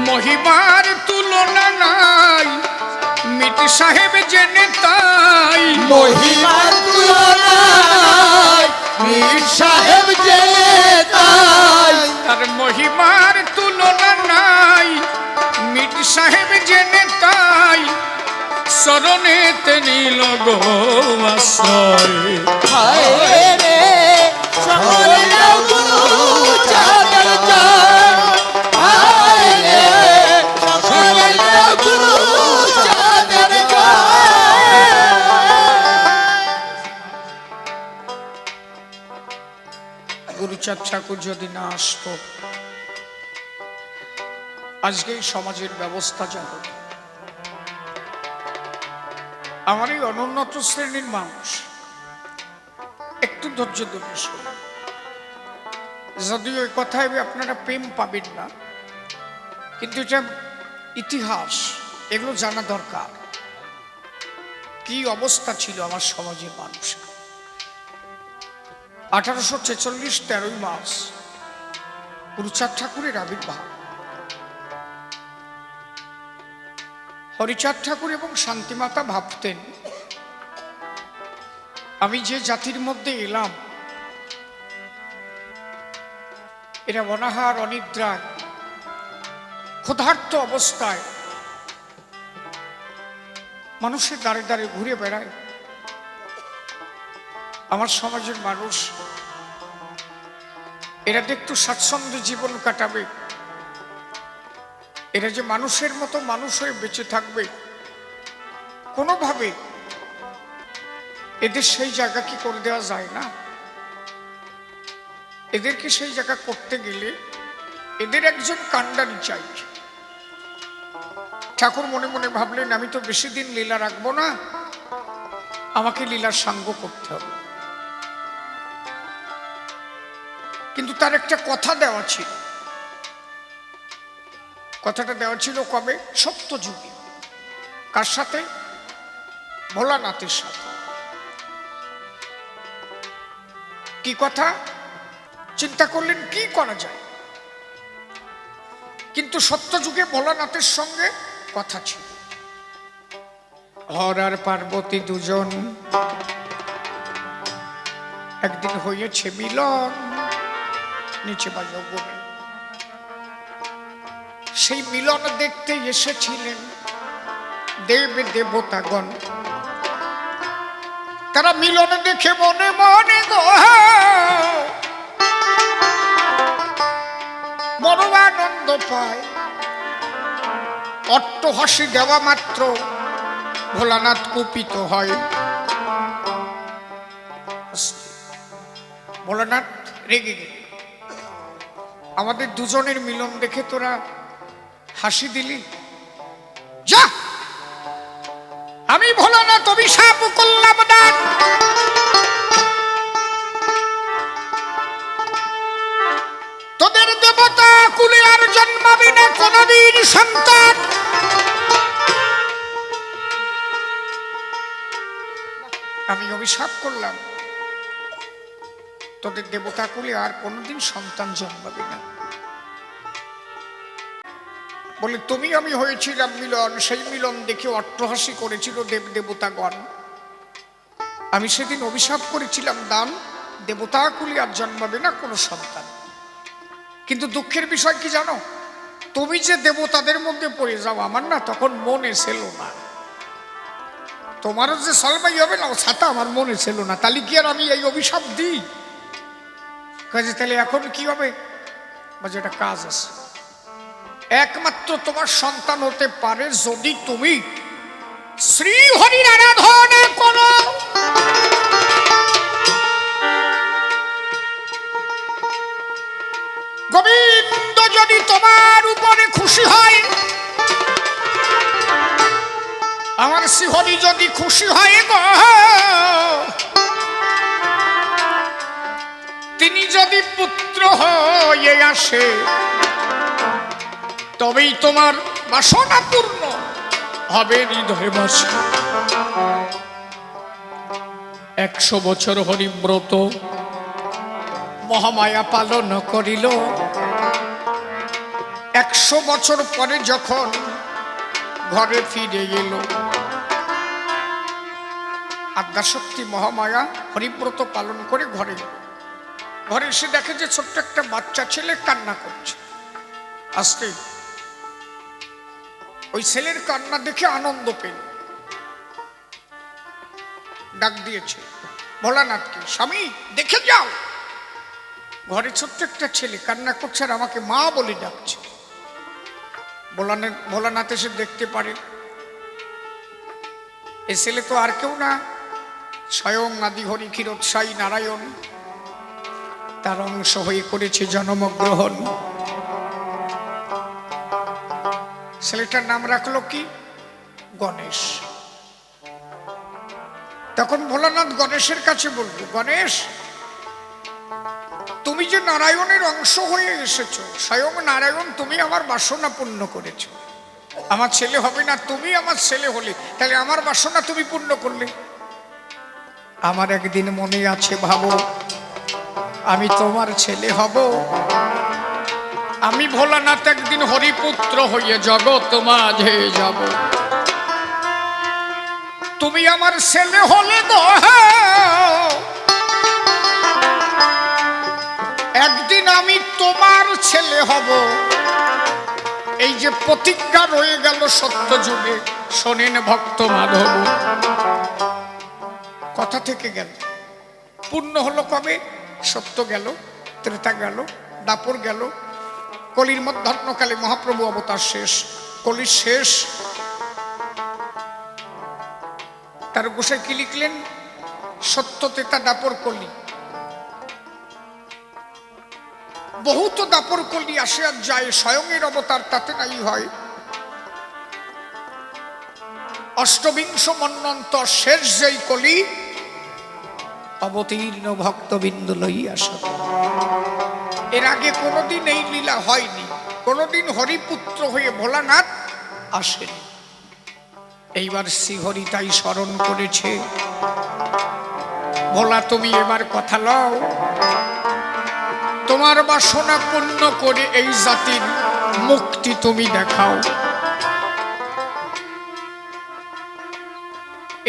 মহিমার তুলনা নাই মিট সাহেব জেনে তাই। মহিমার তুলনায় মীর সাহেব যে তাই। তার মহিমার তুলনা নাই মিট সাহেব জেনে তাই। চরণেতে নীল গো আশ্রয়। হায় রে সকলে গুরু চাঁদের জয়। হায় হরিচাঁদ ঠাকুর যদি না আসতো, আজকে এই সমাজের ব্যবস্থা যা হতো। আমার এই অনুন্নত শ্রেণীর মানুষ একটু ধৈর্য ধরে শোনেন। যদিও এই কথায় আপনারা প্রেম পাবেন না, কিন্তু এটা ইতিহাস, এগুলো জানা দরকার। কি অবস্থা ছিল আমার সমাজের মানুষ। 1846 13ই মার্চ হরিচাঁদ ঠাকুরের আবির্ভাব। হরিচাঁদ ঠাকুর এবং শান্তিমাতা ভাবতেন, আমি যে জাতির মধ্যে এলাম, এরা অনাহার অনিদ্রায় ক্ষুধার্ত অবস্থায় মানুষের দ্বারে দ্বারে ঘুরে বেড়ায়। আমার সমাজের মানুষ এরা যে একটু স্বাচ্ছন্দ্যে জীবন কাটাবে, এরা যে মানুষের মতো মানুষ হয়ে বেঁচে থাকবে, কোনোভাবে এদের সেই জায়গা কি করে দেওয়া যায় না? এদেরকে সেই জায়গা করতে গেলে এদের একজন কাণ্ডারি চাই। ঠাকুর মনে মনে ভাবলেন, আমি তো বেশি দিন লীলা রাখবো না, আমাকে লীলার সাঙ্গ করতে হবে। কিন্তু তার একটা কথা দেওয়া ছিল। কথাটা দেওয়া ছিল কবে? সত্যযুগে। কার সাথে? ভোলানাথের সাথে। কি কথা? চিন্তা করলেন কি করা যায়, কিন্তু সত্যযুগে ভোলানাথের সঙ্গে কথা ছিল। হর আর পার্বতী দুজন একদিন হয়েছে মিলন, নিচে বাজাও বলে। সেই মিলন দেখতে এসেছিলেন দেব দেবতাগণ। তারা মিলন দেখে মনে মনে গো বড় আনন্দ পায়। অট্টহাসি দেওয়া মাত্র ভোলানাথ কুপিত হয়। ভোলানাথ রেগে গেল, আমাদের দুজনের মিলন দেখে তোরা হাসি দিলি, যা আমি ভোলানাথ অভিশাপ করলাম না, তোদের দেবতা কুলে আর জন্মাবি না কোনদিন সন্তান। আমি অভিশাপ করলাম, তোদের দেবতা কুলে আর কোনদিন সন্তান জন্মাবে না। বলে তুমি আমি হয়েছিলাম মিলন, সেই মিলন দেখে অট্টহাসি করেছিল দেব দেবতাগণ। আমি সেদিন অভিশাপ করেছিলাম দান, দেবতা কুলে আর জন্মাবে না কোনো সন্তান। কিন্তু দুঃখের বিষয় কি জানো, তুমি যে দেবতাদের মধ্যে পড়ে যাও, আমার না তখন মনে ছিল না। তোমারও যে সলবাই হবে না, ও ছাতা আমার মনে ছিল না। তাহলে কি আর আমি এই অভিশাপ দিই? কাজে তাহলে এখন কি হবে? বাজে একটা কাজ আছে, একমাত্র তোমার সন্তান হতে পারে যদি তুমি শ্রী হরির আরাধনা করো। গোবিন্দ যদি তোমার উপরে খুশি হয়, আমার শ্রীহরি যদি খুশি হয় গো, তিনি যদি পুত্র হয়ে আসে, তবেই তোমার বাসনা পূর্ণ হবে হৃদয়ে বসে। 100 বছর হরিব্রত মহামায়া পালন করিল। 100 বছর পরে যখন ঘরে ফিরে এলো, আদ্যাশক্তি মহামায়া হরিব্রত পালন করে ঘরে ঘরে এসে দেখে যে ছোট্ট একটা বাচ্চা ছেলে কান্না করছে। আজকে ওই ছেলের কান্না দেখে আনন্দ পেল, ডাক দিয়েছে ভোলানাথকে, স্বামী দেখে যাও, ঘরে ছোট্ট একটা ছেলে কান্না করছে আর আমাকে মা বলে ডাকছে। ভোলানাথ এসে দেখতে পারে এ ছেলে তো আর কেউ না, স্বয়ং আদি হরি ক্ষীরোৎসাহী নারায়ণ। তার অংশ হয়ে করেছে জন্মগ্রহণ। ছেলেটার নাম রাখলো কি? গণেশ। তখন ভোলানাথ গণেশের কাছে বলল, গণেশ, তুমি যে নারায়ণের অংশ হয়ে এসেছো, স্বয়ং নারায়ণ, তুমি আমার বাসনা পূর্ণ করেছো। আমার ছেলে হবে না, তুমি আমার ছেলে হলে, তাহলে আমার বাসনা তুমি পূর্ণ করলে। আমার একদিন মনে আছে, ভাবো, আমি তোমার ছেলে হব। আমি ভোলানাথ একদিন হরিপুত্র হয়ে জগৎ মাঝে যাব। তুমি আমার ছেলে হলে গো, একদিন আমি তোমার ছেলে হব। এই যে প্রতিজ্ঞা রয়ে গেল সত্য যুগে, শোনেন ভক্ত মাধব, কথা থেকে গেল, পূর্ণ হলো কবে? সত্য গেল, ত্রেতা গেল, দাপর গেল, কলির মধ্যাহ্নকালে মহাপ্রভু অবতার শেষ, কলির শেষ। তার গোসাই কি লিখলেন? সত্য, ত্রেতা, দাপর, কলি। বহুত দাপর কলি আসে আর যায়, স্বয়ংয়ের অবতার তাতে নাই হয়। অষ্টবিংশ মন্বন্তর শেষ যেই কলি, অবতীর্ণ ভক্তবিন্দু লইয়া সব। এর আগে কোনোদিন এই লীলা হয়নি, কোনোদিন হরিপুত্র হয়ে ভোলানাথ আসেনি। এইবার শ্রীহরি তাই স্মরণ করেছে, ভোলা তুমি এবার কথা লও, তোমার বাসনা পূর্ণ করে এই জাতির মুক্তি তুমি দেখাও।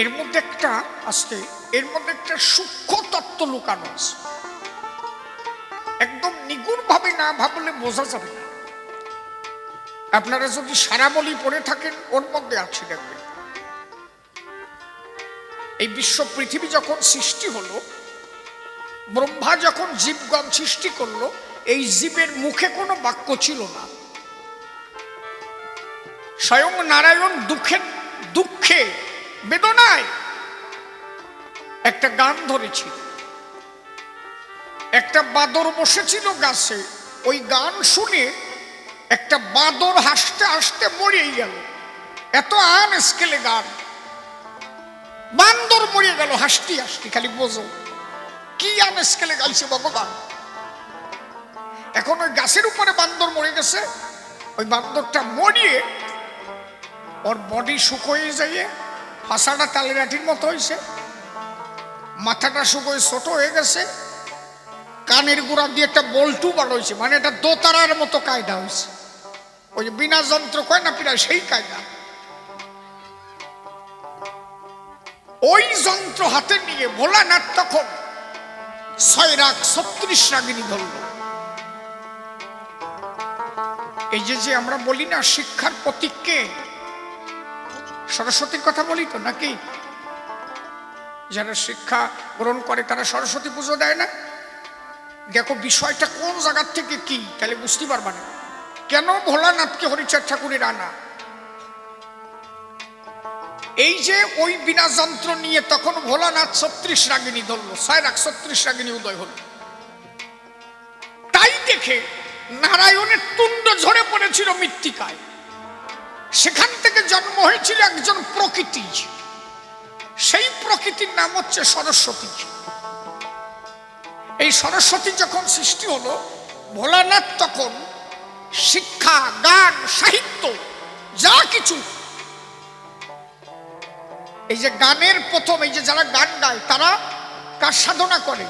এর মধ্যে একটা আজকে, এর মধ্যে একটা সূক্ষ্ম তত্ত্ব লুকানো আছে, একদম নিগুড় ভাবে না ভাবলে বোঝা যাবে না। আপনারা যদি সারাবলি পড়ে থাকেন, ওর মধ্যে আছে দেখবেন। এই বিশ্ব পৃথিবী যখন সৃষ্টি হলো, ব্রহ্মা যখন জীবগণ সৃষ্টি করলো, এই জীবের মুখে কোনো বাক্য ছিল না। স্বয়ং নারায়ণ দুঃখে বেদনায় একটা গান ধরেছিল। একটা বাদর বসেছিল গাছে, ওই গান শুনে একটা বাদর হাসতে হাসতে মরেই গেল। এত আন স্কেলে গান, বান্দর মরে গেল হাসতে হাসতে। খালি বোঝো কি আন স্কেলে গাইছে ভগবান। এখন ওই গাছের উপরে বান্দর মরে গেছে, ওই বান্দরটা মরিয়ে ওর বডি শুকোয়ে যাইয়ে হাসাটা তালের আঠির মতো হয়েছে, মাথাটা শুকোয় ছোট হয়ে গেছে, কানের গোড়া দিয়ে একটা বল্টু বার হয়েছে, মানে এটা দোতারার মতো কায়দা হয়েছে। ওই যে বিনা যন্ত্র কয় না প্রায় সেই কায়দা। ওই যন্ত্র হাতে নিয়ে ভোলানাথ তখন 6 রাগ 36 রাগিনী ধরল। এই যে আমরা বলি না শিক্ষার প্রতীককে, সরস্বতীর কথা বলি তো নাকি? যারা শিক্ষা গ্রহণ করে তারা সরস্বতী পুজো দেয় না? দেখো বিষয়টা কোন জায়গার থেকে কি, তাহলে বুঝতে পারবা না কেন ভোলানাথকে হরিচাঁদ ঠাকুরের আনা। এই যে ওই বিনা যন্ত্র নিয়ে তখন ভোলানাথ 36 রাগিনী ধরল, 6 রাগ 36 রাগিনী উদয় হল। তাই দেখে নারায়ণের তুণ্ড ঝরে পড়েছিল মৃত্তিকায়। সেখান থেকে জন্ম হয়েছিল একজন প্রকৃতি, সেই প্রকৃতির নাম হচ্ছে সরস্বতী। এই সরস্বতী যখন সৃষ্টি হলো, ভোলানাথ তখন শিক্ষা, গান, সাহিত্য যা কিছু, এই যে গানের প্রথম, এই যে যারা গান গায় তারা কার সাধনা করে?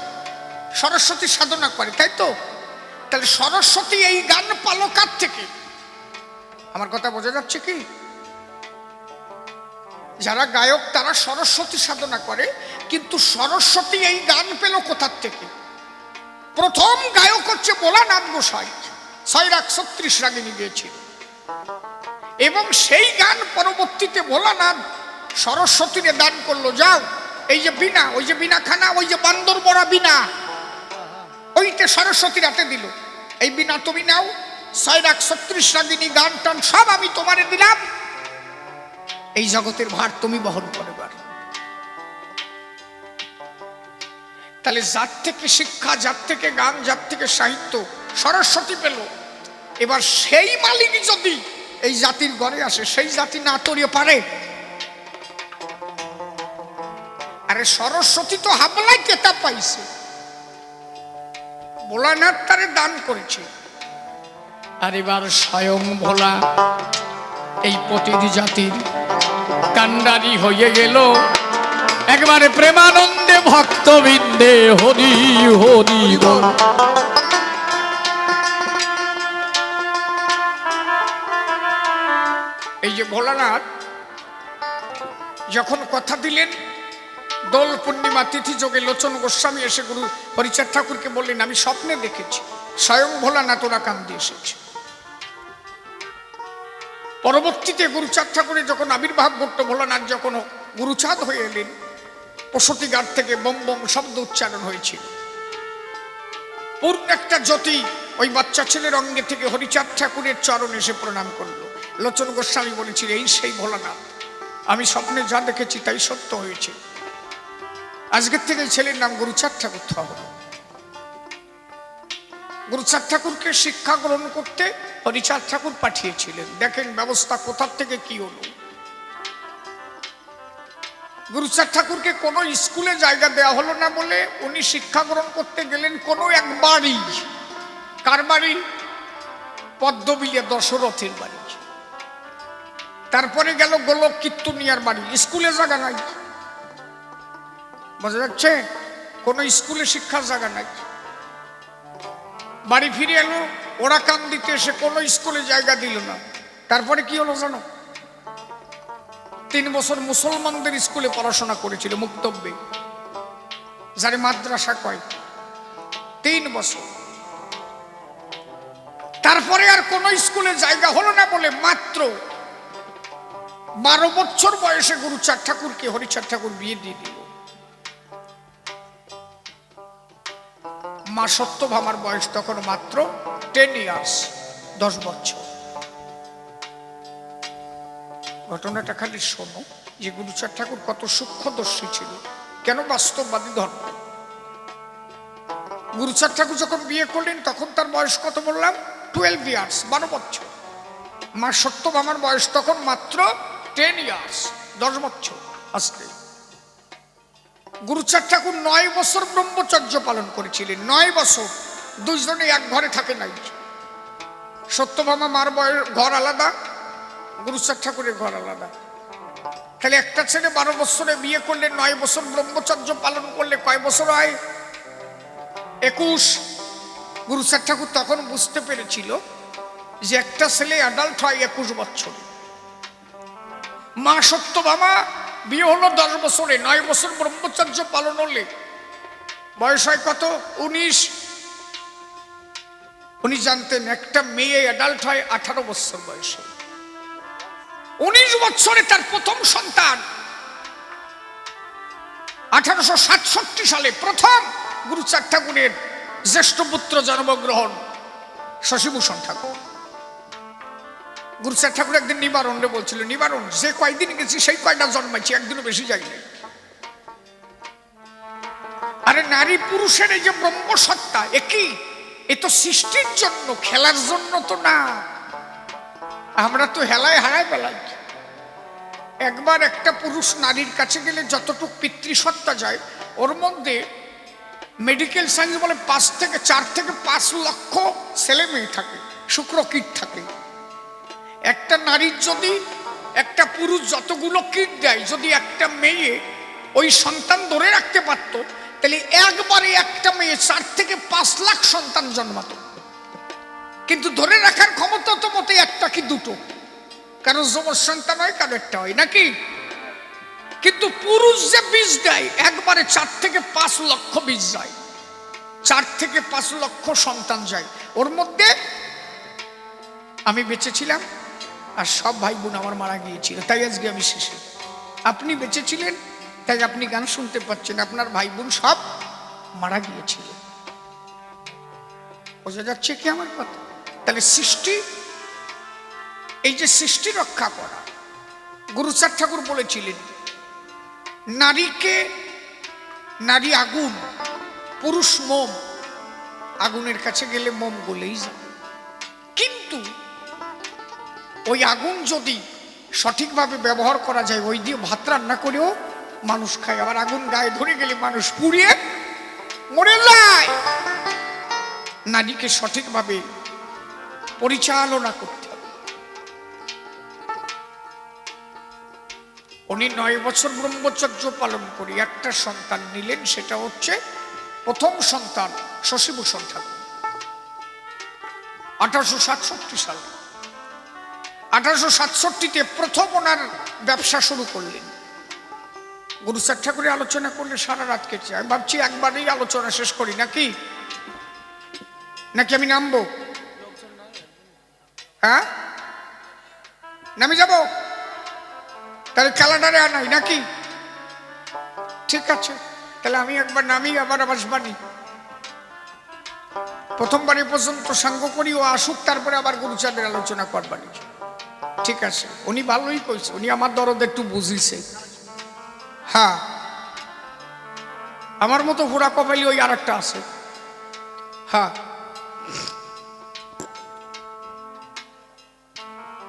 সরস্বতী সাধনা করে, তাই তো? তাহলে সরস্বতী এই গান পালকার থেকে, আমার কথা বোঝা যাচ্ছে কি? যারা গায়ক তারা সরস্বতী সাধনা করে, কিন্তু সরস্বতী এই গান পেল কোথার থেকে? প্রথম গায়ক হচ্ছে ভোলানাথ গোসাই, 6 রাগ 36 রাগিনী গিয়েছিল। এবং সেই গান পরবর্তীতে ভোলানাথ সরস্বতীরে দান করলো। যাও, এই যে বিনা, ওই যে বিনা খানা, ওই যে বান্দর বড়া বিনা, ওইটা সরস্বতীর হাতে দিল। এই বিনা তুমি নাও, 6 রাগ 36 রাগিনী গান টান সব আমি তোমারে দিলাম, এই জগতের ভার তুমি বহন করবার। তাহলে যার থেকে শিক্ষা, যার থেকে গান, যার থেকে সাহিত্য সরস্বতী পেল, এবার সেই মালিক যদি এই জাতির ঘরে আসে, সেই জাতি না তৈরি পারে? আরে সরস্বতী তো হাবলায় কেতাব পাইছে, ভোলানাথ তারে দান করেছে, আর এবার স্বয়ং ভোলা এই প্রতিটি জাতির কান্ডারি হয়ে গেল। একবারে প্রেমানন্দে ভক্তবৃন্দে হরি হরি বল। এই যে ভোলানাথ যখন কথা দিলেন, দোল পূর্ণিমা তিথি যোগে লোচন গোস্বামী এসে গুরু হরিচাঁদ ঠাকুরকে বললেন, আমি স্বপ্নে দেখেছি স্বয়ং ভোলানাথ ওরা কান্দে এসেছে। পরবর্তীতে গুরুচাঁদ ঠাকুরের যখন আবির্ভাব ঘটল, ভোলানাথ যখন গুরুচাঁদ হয়ে এলেন, ৬৫ ঘাট থেকে বম বম শব্দ উচ্চারণ হয়েছিল। পূর্ণ একটা জ্যোতি ওই বাচ্চা ছেলের অঙ্গে থেকে হরিচাঁদ ঠাকুরের চরণ এসে প্রণাম করলো। লোচন গোস্বামী বলেছিল, এই সেই ভোলানাথ, আমি স্বপ্নে যা দেখেছি তাই সত্য হয়েছে। আজকের থেকে ছেলের নাম গুরুচাঁদ ঠাকুর হল। গুরুচাঁদ ঠাকুরকে শিক্ষা গ্রহণ করতে হরিচাঁদ ঠাকুর পাঠিয়েছিলেন। দেখেন ব্যবস্থা কোথার থেকে কি হলো। গুরুচাঁদ ঠাকুরকে কোনো স্কুলে জায়গা দেওয়া হলো না বলে উনি শিক্ষা গ্রহণ করতে গেলেন কোনো এক বাড়ি। কার বাড়ি? পদ্মবিলিয়া দশরথের বাড়ি। তারপরে গেল গোলক কীর্তনিয়ার বাড়ি। স্কুলে জায়গা নাই, বোঝা যাচ্ছে? কোন স্কুলে শিক্ষার জায়গা নাই। বাড়ি ফিরে এলো, ওরা কান দিতে এসে কোনো স্কুলে জায়গা দিল না। তারপরে কি হলো জানো? ৩ বছর মুসলমানদের স্কুলে পড়াশোনা করেছিল, মুক্তব্যে, যারে মাদ্রাসা কয়। ৩ বছর। তারপরে আর কোন স্কুলে জায়গা হলো না বলে মাত্র 12 বছর বয়সে গুরুচাঁদ ঠাকুরকে হরিচাঁদ ঠাকুর বিয়ে দিয়ে দিল। মা সত্যভামার বয়স তখন মাত্র 10 ইয়ার্স, 10 বছর। ঘটনাটা খালি শোনো যে গুরুচাঁদ ঠাকুর কত সূক্ষ্মদর্শী ছিল, কেন বাস্তববাদী ধর্ম। গুরুচাঁদ ঠাকুর যখন বিয়ে করলেন তখন তার বয়স কত বললাম? 12 ইয়ার্স, 12 বছর। মা সত্যভামার বয়স তখন মাত্র 10 ইয়ার্স, 10 বছর। আসতে গুরুচাঁদ ঠাকুর 9 বছর ব্রহ্মচর্য পালন করেছিলেন। 9 বছর দুইজনে এক ঘরে থাকে নাই। সত্যভামা মার ঘর আলাদা, গুরুচাঁদ ঠাকুরের ঘর আলাদা। তাহলে একটা ছেলে 12 বছরে বিয়ে করলে 9 বছর ব্রহ্মচর্য পালন করলে কয় বছর হয়? 21। গুরুচাঁদ ঠাকুর তখন বুঝতে পেরেছিল যে একটা ছেলে অ্যাডাল্ট হয় 21 বছর। মা সত্যভামা বিয়ে হলো 10 বছরে, 9 বছর ব্রহ্মচর্য পালন হলে বয়স হয় কত? 19। উনি জানতেন একটা মেয়ে অ্যাডাল্ট হয় 18 বছর বয়সে। 19 বছরে তার প্রথম সন্তান। 1867 সালে প্রথম গুরুচাঁদ ঠাকুরের জ্যেষ্ঠ পুত্র জন্মগ্রহণ, শশীভূষণ ঠাকুর। গুরুচাঁদ ঠাকুর একদিন নিবারণে বলছিল, নিবারণ যে কয়দিন গেছি সেই কয়টা জন্মাইছি, একদিনও বেশি যাইনি। আরে নারী পুরুষের এই যে ব্রহ্মসত্তা একই, এ তো সৃষ্টির জন্য, খেলার জন্য তো না। আমরা তো হেলায় হারায় বেলাই। একবার একটা পুরুষ নারীর কাছে গেলে যতটুকু পিতৃসত্তা যায়, ওর মধ্যে মেডিকেল সায়েন্স বলে 4 থেকে 5 লক্ষ ছেলে মেয়ে থাকে, শুক্রকীট থাকে। একটা নারীর যদি একটা পুরুষ যতগুলো কীট দেয়, যদি একটা মেয়ে ওই সন্তান ধরে রাখতে পারত, তাহলে একবারে একটা মেয়ে 4 থেকে 5 লাখ সন্তান জন্মাত। কিন্তু ধরে রাখার ক্ষমতা তো মতে একটা কি দুটো, কারো যমজ সন্তান হয়, কারো একটা হয় নাকি। কিন্তু পুরুষ যে বীজ দেয় একবারে 4 থেকে 5 লক্ষ বীজ যায়, 4 থেকে 5 লক্ষ সন্তান যায়। ওর মধ্যে আমি বেঁচে ছিলাম, আর সব ভাই বোন আমার মারা গিয়েছিল, তাই আজকে আমি শেষে। আপনি বেঁচে ছিলেন, তাই আপনি গান শুনতে পাচ্ছেন। আপনার ভাই বোন সব মারা গিয়েছিল। বোঝা যাচ্ছে কি আমার কথা? তাহলে সৃষ্টি, এই যে সৃষ্টি রক্ষা করা, গুরুচাঁদ ঠাকুর বলেছিলেন নারীকে, নারী আগুন, পুরুষ মোম, আগুনের কাছে গেলে মোম গলেই যায়। কিন্তু ওই আগুন যদি সঠিকভাবে ব্যবহার করা যায়, ওই দিয়ে ভাত রান্না করেও মানুষ খায়। আবার আগুন গায়ে ধরে গেলে মানুষ পুড়িয়ে মরে যায়। নারীকে সঠিকভাবে পরিচালনা করতে হবে। উনি 9 বছর ব্রহ্মচর্য পালন করে একটা সন্তান নিলেন, সেটা হচ্ছে প্রথম সন্তান শশীভূষণ ঠাকুর। 1867 সালে, 1867-তে প্রথম ওনার ব্যবসা শুরু করলেন। গুরুচাঁদ ঠাকুরের আলোচনা করলে সারা রাত কেটে, আমি ভাবছি একবারেই আলোচনা শেষ করি নাকি নাকি আমি নামবো? হ্যাঁ, নামে যাব তাহলে ক্যালেন্ডারে আনাই নাকি? ঠিক আছে, তাহলে আমি একবার নামি, আবার আসবানি। প্রথমবার এ পর্যন্ত সাঙ্গ করি, ও আসুক, তারপরে আবার গুরুচাঁদের আলোচনা করবানি। ঠিক আছে, উনি ভালোই কইছে, উনি আমার দরদ একটু বুঝিছে। হ্যাঁ, আমার মতো হুড়া কপালি ওই আর একটা আছে। হ্যাঁ,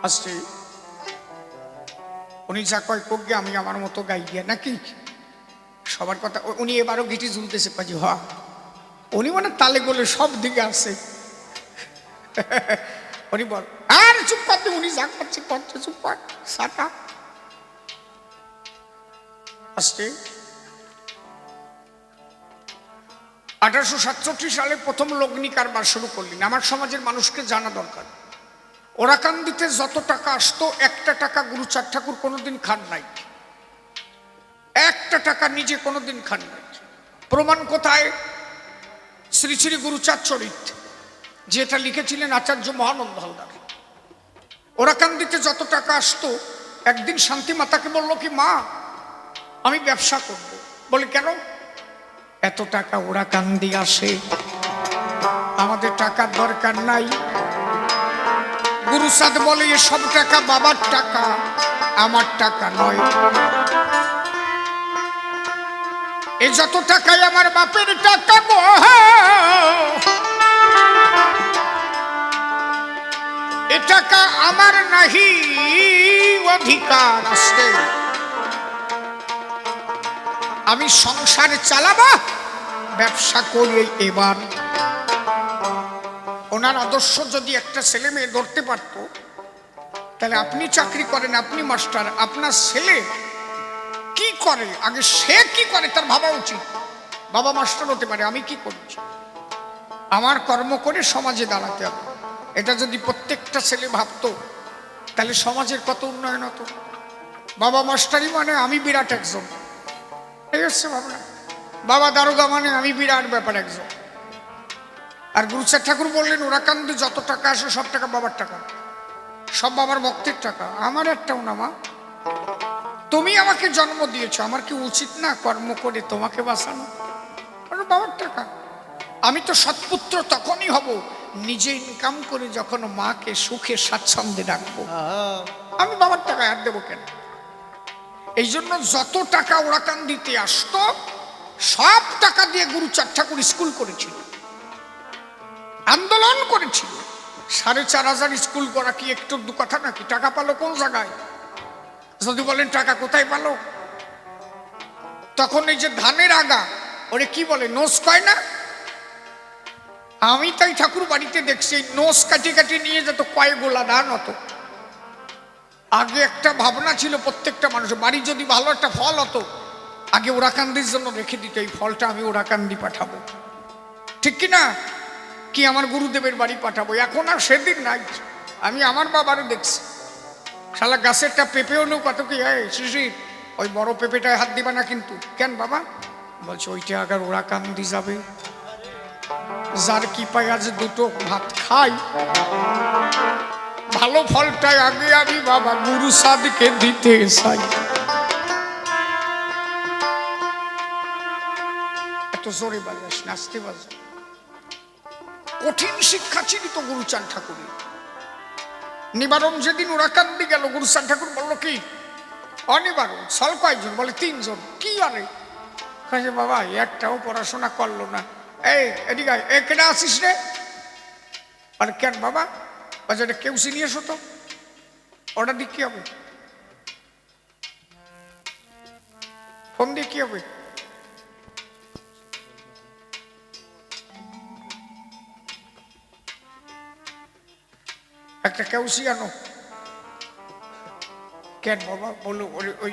আসছে উনি যা কয় কোকে, আমি আমার মতো গাই গিয়া নাকি সবার কথা। উনি এবারও গিটি ঝুলতেছে কাজী। হ্যাঁ, উনি মানে তালে গোলে সব দিকে আছে। উনি বল, আর চুপ করতে, উনি যা করছে করছে, চুপ কর সাটা। আসছে 1867 সালে প্রথম লগ্নি কারবার শুরু করলেন। আমার সমাজের মানুষকে জানা দরকার, ওরাকান্দিতে যত টাকা আসতো, একটা টাকা গুরুচাঁদ ঠাকুর কোনোদিন খান নাই। একটা টাকা নিজে কোনোদিন খান নাই। প্রমাণ কোথায়? শ্রী শ্রী গুরুচাঁদ চরিত, যেটা লিখেছিলেন আচার্য মহানন্দ হালদার। ওরাকান্দিতে যত টাকা আসতো, একদিন শান্তি মাতাকে বলল কি, মা আমি ব্যবসা করব। বলে কেন? এত টাকা ওরাকান্দি আসে, আমাদের টাকার দরকার নাই। গুরুচাঁদ বলে, এ সব টাকা বাবার টাকা, আমার টাকা নয়। এ যত টাকাই আমার বাপের টাকা গো, এ টাকা আমার নাহি অধিকার আছে। আমি সংসার চালাবো, ব্যবসা করি। এবার ওনার আদর্শ যদি একটা ছেলে মেয়ে ধরতে পারতো, তাহলে আপনি চাকরি করেন, আপনি মাস্টার, আপনার ছেলে কি করে, আগে সে কি করে তার ভাবা উচিত। বাবা মাস্টার হতে পারে, আমি কি করছি, আমার কর্ম করে সমাজে দাঁড়াতে হবে। এটা যদি প্রত্যেকটা ছেলে ভাবতো, তাহলে সমাজের কত উন্নয়ন হতো। বাবা মাস্টারই মানে আমি বিরাট একজন, এই হচ্ছে ভাবনা। বাবা দারোগা মানে আমি বিরাট ব্যাপার একজন। আর গুরুচাঁদ ঠাকুর বললেন, ওরাকান্দি যত টাকা আসে সব টাকা বাবার টাকা, সব বাবার ভক্তের টাকা, আমার একটাও না। মা, তুমি আমাকে জন্ম দিয়েছো, আমার কি উচিত না কর্ম করে তোমাকে বাঁচানো? বাবার টাকা। আমি তো সৎপুত্র তখনই হব নিজে ইনকাম করে, যখন মাকে সুখে স্বাচ্ছন্দ্যে রাখবো। আমি বাবার টাকা আর দেবো কেন? এই জন্য যত টাকা ওরাকান্দিতে আসতো, সব টাকা দিয়ে গুরুচাঁদ ঠাকুর স্কুল করেছিল, আন্দোলন করেছিল। 4,500 স্কুল করা কি একটু দু কথা নাকি? টাকা পালো কোন জায়গায়? যদি বলেন টাকা কোথায় পালো, তখন এই যে ধানের আগা, ওরে কি বলে, নোস কয় না? আমি তাই ঠাকুর বাড়িতে দেখছি, নোস কাটি কাটি নিয়ে যেত, কয়েক গোলা ধান হতো। আগে একটা ভাবনা ছিল প্রত্যেকটা মানুষের, বাড়ি যদি ভালো একটা ফল হতো, আগে ওরাকান্দির জন্য রেখে দিত, এই ফলটা আমি ওরাকান্দি পাঠাবো, ঠিক কিনা? কি আমার গুরুদেবের বাড়ি পাঠাবো। এখন আর সেদিন নাই। আমি আমার বাবারও দেখছি, শালা গাছেরটা পেঁপেও নেও, কত কি শিশির, ওই বড় পেঁপেটায় হাত দিবা না কিন্তু। কেন বাবা? বলছে ওইটা আগে ওরাকান্দি যাবে, যার কি পাই আজ দুটো ভাত খাই, ভালো ফলটাই আগে আমি বাবা গুরুচাঁদকে দিতে চাই। এত জোরে বাজাস, নাচতে বাজা। কঠিন শিক্ষা ছিল তো গুরুচাঁদ ঠাকুরের। নিবারণ যেদিন ওরাকান্দি গেল, গুরুচাঁদ ঠাকুর বললো কি, অনিবারণ সল কয়জন? বলে 3 জন। কি আরে? কাজে বাবা একটাও পড়াশোনা করলো না, এই এদিকে আয়। এ কেডা আসিস রে? আর কেন বাবা? বাজারে কেউ নিয়ে এসো তো, অর্ডার দিয়ে কি হবে? ফোন দিয়ে কি হবে? একটা কেউসি আনো। কেন বাবা বলো? ওই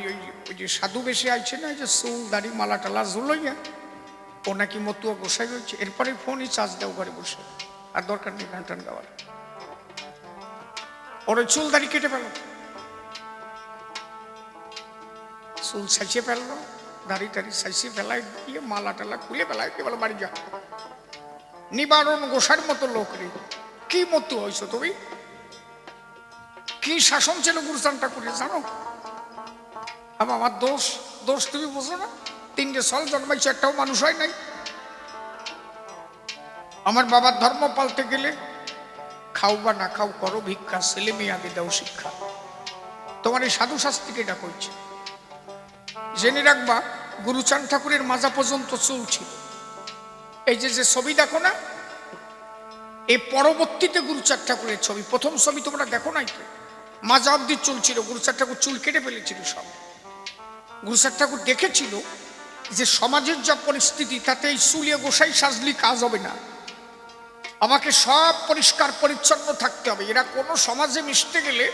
যে সাধু বেশি আইছে না, যে চুল দাড়ি মালা টালা ঝুলইয়া, ও নাকি মতুয়া গোসাই হয়েছে। এরপরে ফোনই চার্জ দেও ঘরে বসে, আর দরকার নেই গান টান গাওয়ার। ওর ওই চুল দাড়ি কেটে ফেলো, চুল সাইছে ফেললো, দাড়ি টাড়ি সাইছে ফেলাই দিয়ে মালা টালা খুলে ফেলাই দিয়ে বলো বাড়ি যা। নিবারণ গোসাইয়ের মতো লোক রে, কি মতো হয়েছো তুমি? কি শাসন ছিল গুরুচান ঠাকুরের জানো? আমার দোষ দোষ তুমি বুঝো না? 3টে সাল জন্মাইছে, একটাও মানুষ হয় নাই। আমার বাবার ধর্ম পাল্টে গেলে খাও বা না খাও করো ভিক্ষা, ছেলে মেয়ে আগে দাও শিক্ষা। তোমার এই সাধু শাস্ত্রীকে এটা করছে। জেনে রাখবা, গুরুচান ঠাকুরের মাজা পর্যন্ত চুল ছিল। এই যে যে ছবি দেখো না, এই পরবর্তীতে গুরুচান ঠাকুরের ছবি। প্রথম ছবি তোমরা দেখো নাই তো, মাজা অব্দি চুল ছিল। গুরুচান ঠাকুর চুল কেটে ফেলেছিল সব। গুরুচান ঠাকুর দেখেছিল যে সমাজের যা পরিস্থিতি, তাতে এই চুলিয়ে গোসাই সাজলি কাজ হবে না, আমাকে সব পরিষ্কার পরিচ্ছন্ন থাকতে হবে। এরা কোনো সমাজে মিশতে গেলে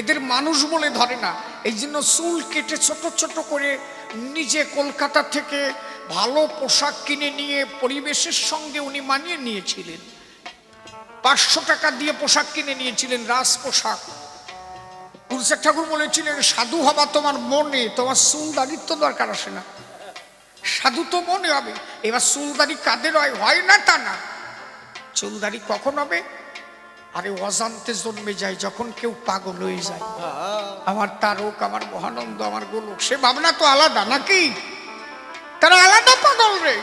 এদের মানুষ বলে ধরে না। এই জন্য চুল কেটে ছোট ছোট করে নিজে কলকাতা থেকে ভালো পোশাক কিনে নিয়ে পরিবেশের সঙ্গে উনি মানিয়ে নিয়েছিলেন। 500 টাকা দিয়ে পোশাক কিনে নিয়েছিলেন, রাজ পোশাক। গুরুচাঁদ ঠাকুর বলেছিলেন, সাধু হবা তোমার মনে, তোমার চুল দাড়ির তো দরকার আসে না। সাধু তো মনে হবে। এবার চুল দাড়ি কাদের হয় না তা না, চুল দাড়ি কখন হবে? আরে অজান্তে জন্মে যায়, যখন কেউ পাগল হয়ে যায়। আমার তারক, আমার মহানন্দ, আমার গোলক, সে ভাবনা তো আলাদা নাকি? তারা আলাদা পাগল রে,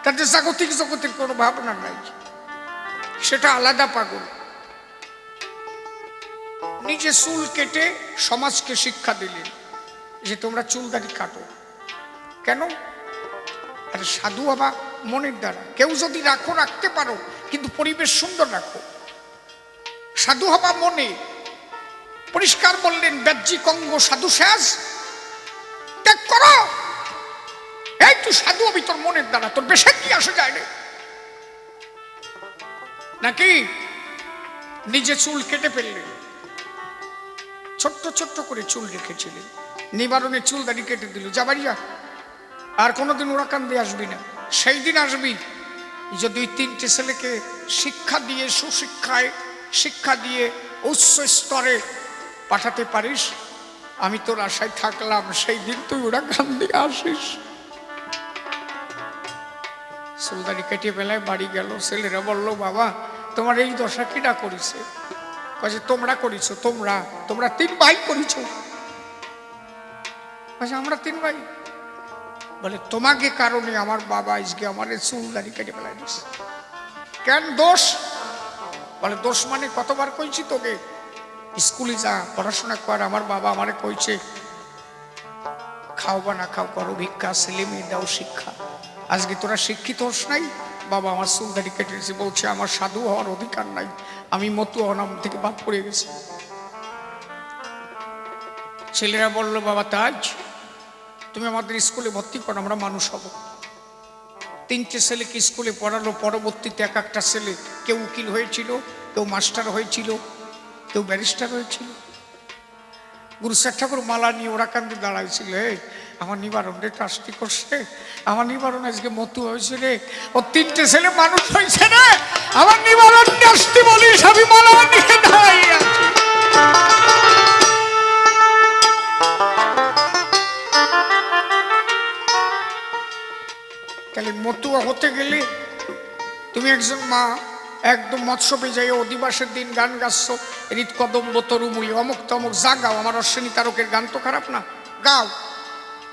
তাদের জাগতিক জগতের কোনো ভাবনা নাই, সেটা আলাদা পাগল। নিজে চুল কেটে সমাজকে শিক্ষা দিলেন যে তোমরা চুল দাড়ি কাটো। কেন? আর সাধু বাবা মনের দ্বারা। কেউ যদি রাখো রাখতে পারো, কিন্তু পরিবেশ সুন্দর রাখো। সাধু হবা মনে। পরিষ্কার বললেন, ব্যাজ্যিক অঙ্গ সাধু সাজ ত্যাগ করো। এই তুই সাধু হবি তোর মনের দ্বারা, তোর বেশে কি আসে যায় রে নাকি? নিজে চুল কেটে ফেললেন, ছোট্ট ছোট্ট করে চুল রেখেছিলেন। নিবারণের চুল দাড়ি কেটে দিল, যাবারিয়া আর কোনোদিন ওরা কান্দে আসবি না। সেই দিন আসবি যদি 3টে ছেলেকে শিক্ষা দিয়ে, সুশিক্ষায় শিক্ষা দিয়ে উচ্চ স্তরে পাঠাতে পারিস। আমি তোর আশায় থাকলাম, সেই দিন তুই ওরা কান্দে আসিস। চুল দাড়ি কেটে বেলায় বাড়ি গেল। ছেলেরা বললো, বাবা তোমার এই দশা কিনা করেছে? কাজে তোমরা করেছো। তোমরা 3 ভাই করেছো। আমরা 3 ভাই। বলে তোমাকে কারণে আমার বাবা আজকে আমার চুল দাড়ি কেটে ফেলাই দিচ্ছে। কেন দোষ? বলে দোষ মানে কতবার কইছি তোকে, স্কুলে যা, পড়াশোনা কর। আমার বাবা আমারে কইছে, খাও বা না খাও করো ভিক্ষা, ছেলে মেয়ে দাও শিক্ষা। আজকে তোরা শিক্ষিত হোস নাই, বাবা আমার চুল দাড়ি কেটে দিয়েছে। বলছে আমার সাধু হওয়ার অধিকার নাই, আমি মতুয়া নাম থেকে বাদ পড়ে গেছি। ছেলেরা বললো, বাবা তাজ তুমি আমাদের স্কুলে ভর্তি করো, আমরা মানুষ হব। 3টে ছেলেকে স্কুলে পড়ালো। পরবর্তীতে এক একটা ছেলে, কেউ উকিল হয়েছিল, কেউ মাস্টার হয়েছিল, কেউ ব্যারিস্টার হয়েছিল। গুরুচাঁদ ঠাকুর মালা নিয়ে ওরা কান্দে দাঁড়াইছিল। আমার নিবারণ রে ট্রাস্টি করছে, আমার নিবারণ আজকে মতু হয়েছে রে, ও 3টে ছেলে মানুষ হয়েছে রে, আমার নিবারণ ট্রাস্টি বলিস, আমি মালা নিয়ে দাঁড়াই আছি। তাহলে মতুয়া হতে গেলে তুমি একজন মা একদম মৎস্যবে যাই অধিবাসের দিন গান গাচ্ছ, হৃদ কদম্ব তরুমূলি অমুক তমুক, যা গাও। আমার অশ্বিনী তারকের গান তো খারাপ না, গাও।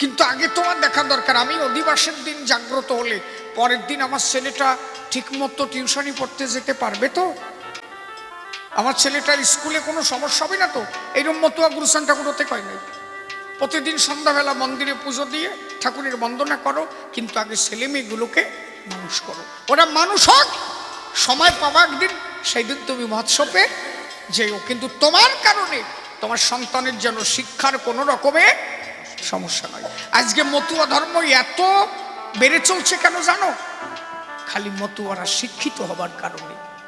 কিন্তু আগে তোমার দেখা দরকার, আমি অধিবাসের দিন জাগ্রত হলে পরের দিন আমার ছেলেটা ঠিক মতো টিউশনি পড়তে যেতে পারবে তো? আমার ছেলেটার স্কুলে কোনো সমস্যা হবে না তো? এইরকম মতুয়া গুরুচাঁদ ঠাকুর হতে কয় নাই। প্রতিদিন সন্ধ্যাবেলা মন্দিরে পুজো দিয়ে ঠাকুরের বন্দনা করো, কিন্তু আগে ছেলে মেয়েগুলোকে মানুষ করো। ওরা মানুষ হোক, সময় পাবা একদিন, সেই দিন তুমি মৎস্যপে যেও, কিন্তু তোমার কারণে তোমার সন্তানের যেন শিক্ষার কোনো রকমে সমস্যা নয়। আজকে মতুয়া ধর্ম এত বেড়ে চলছে কেন জানো? খালি মতুয়ারা শিক্ষিত হবার কারণে।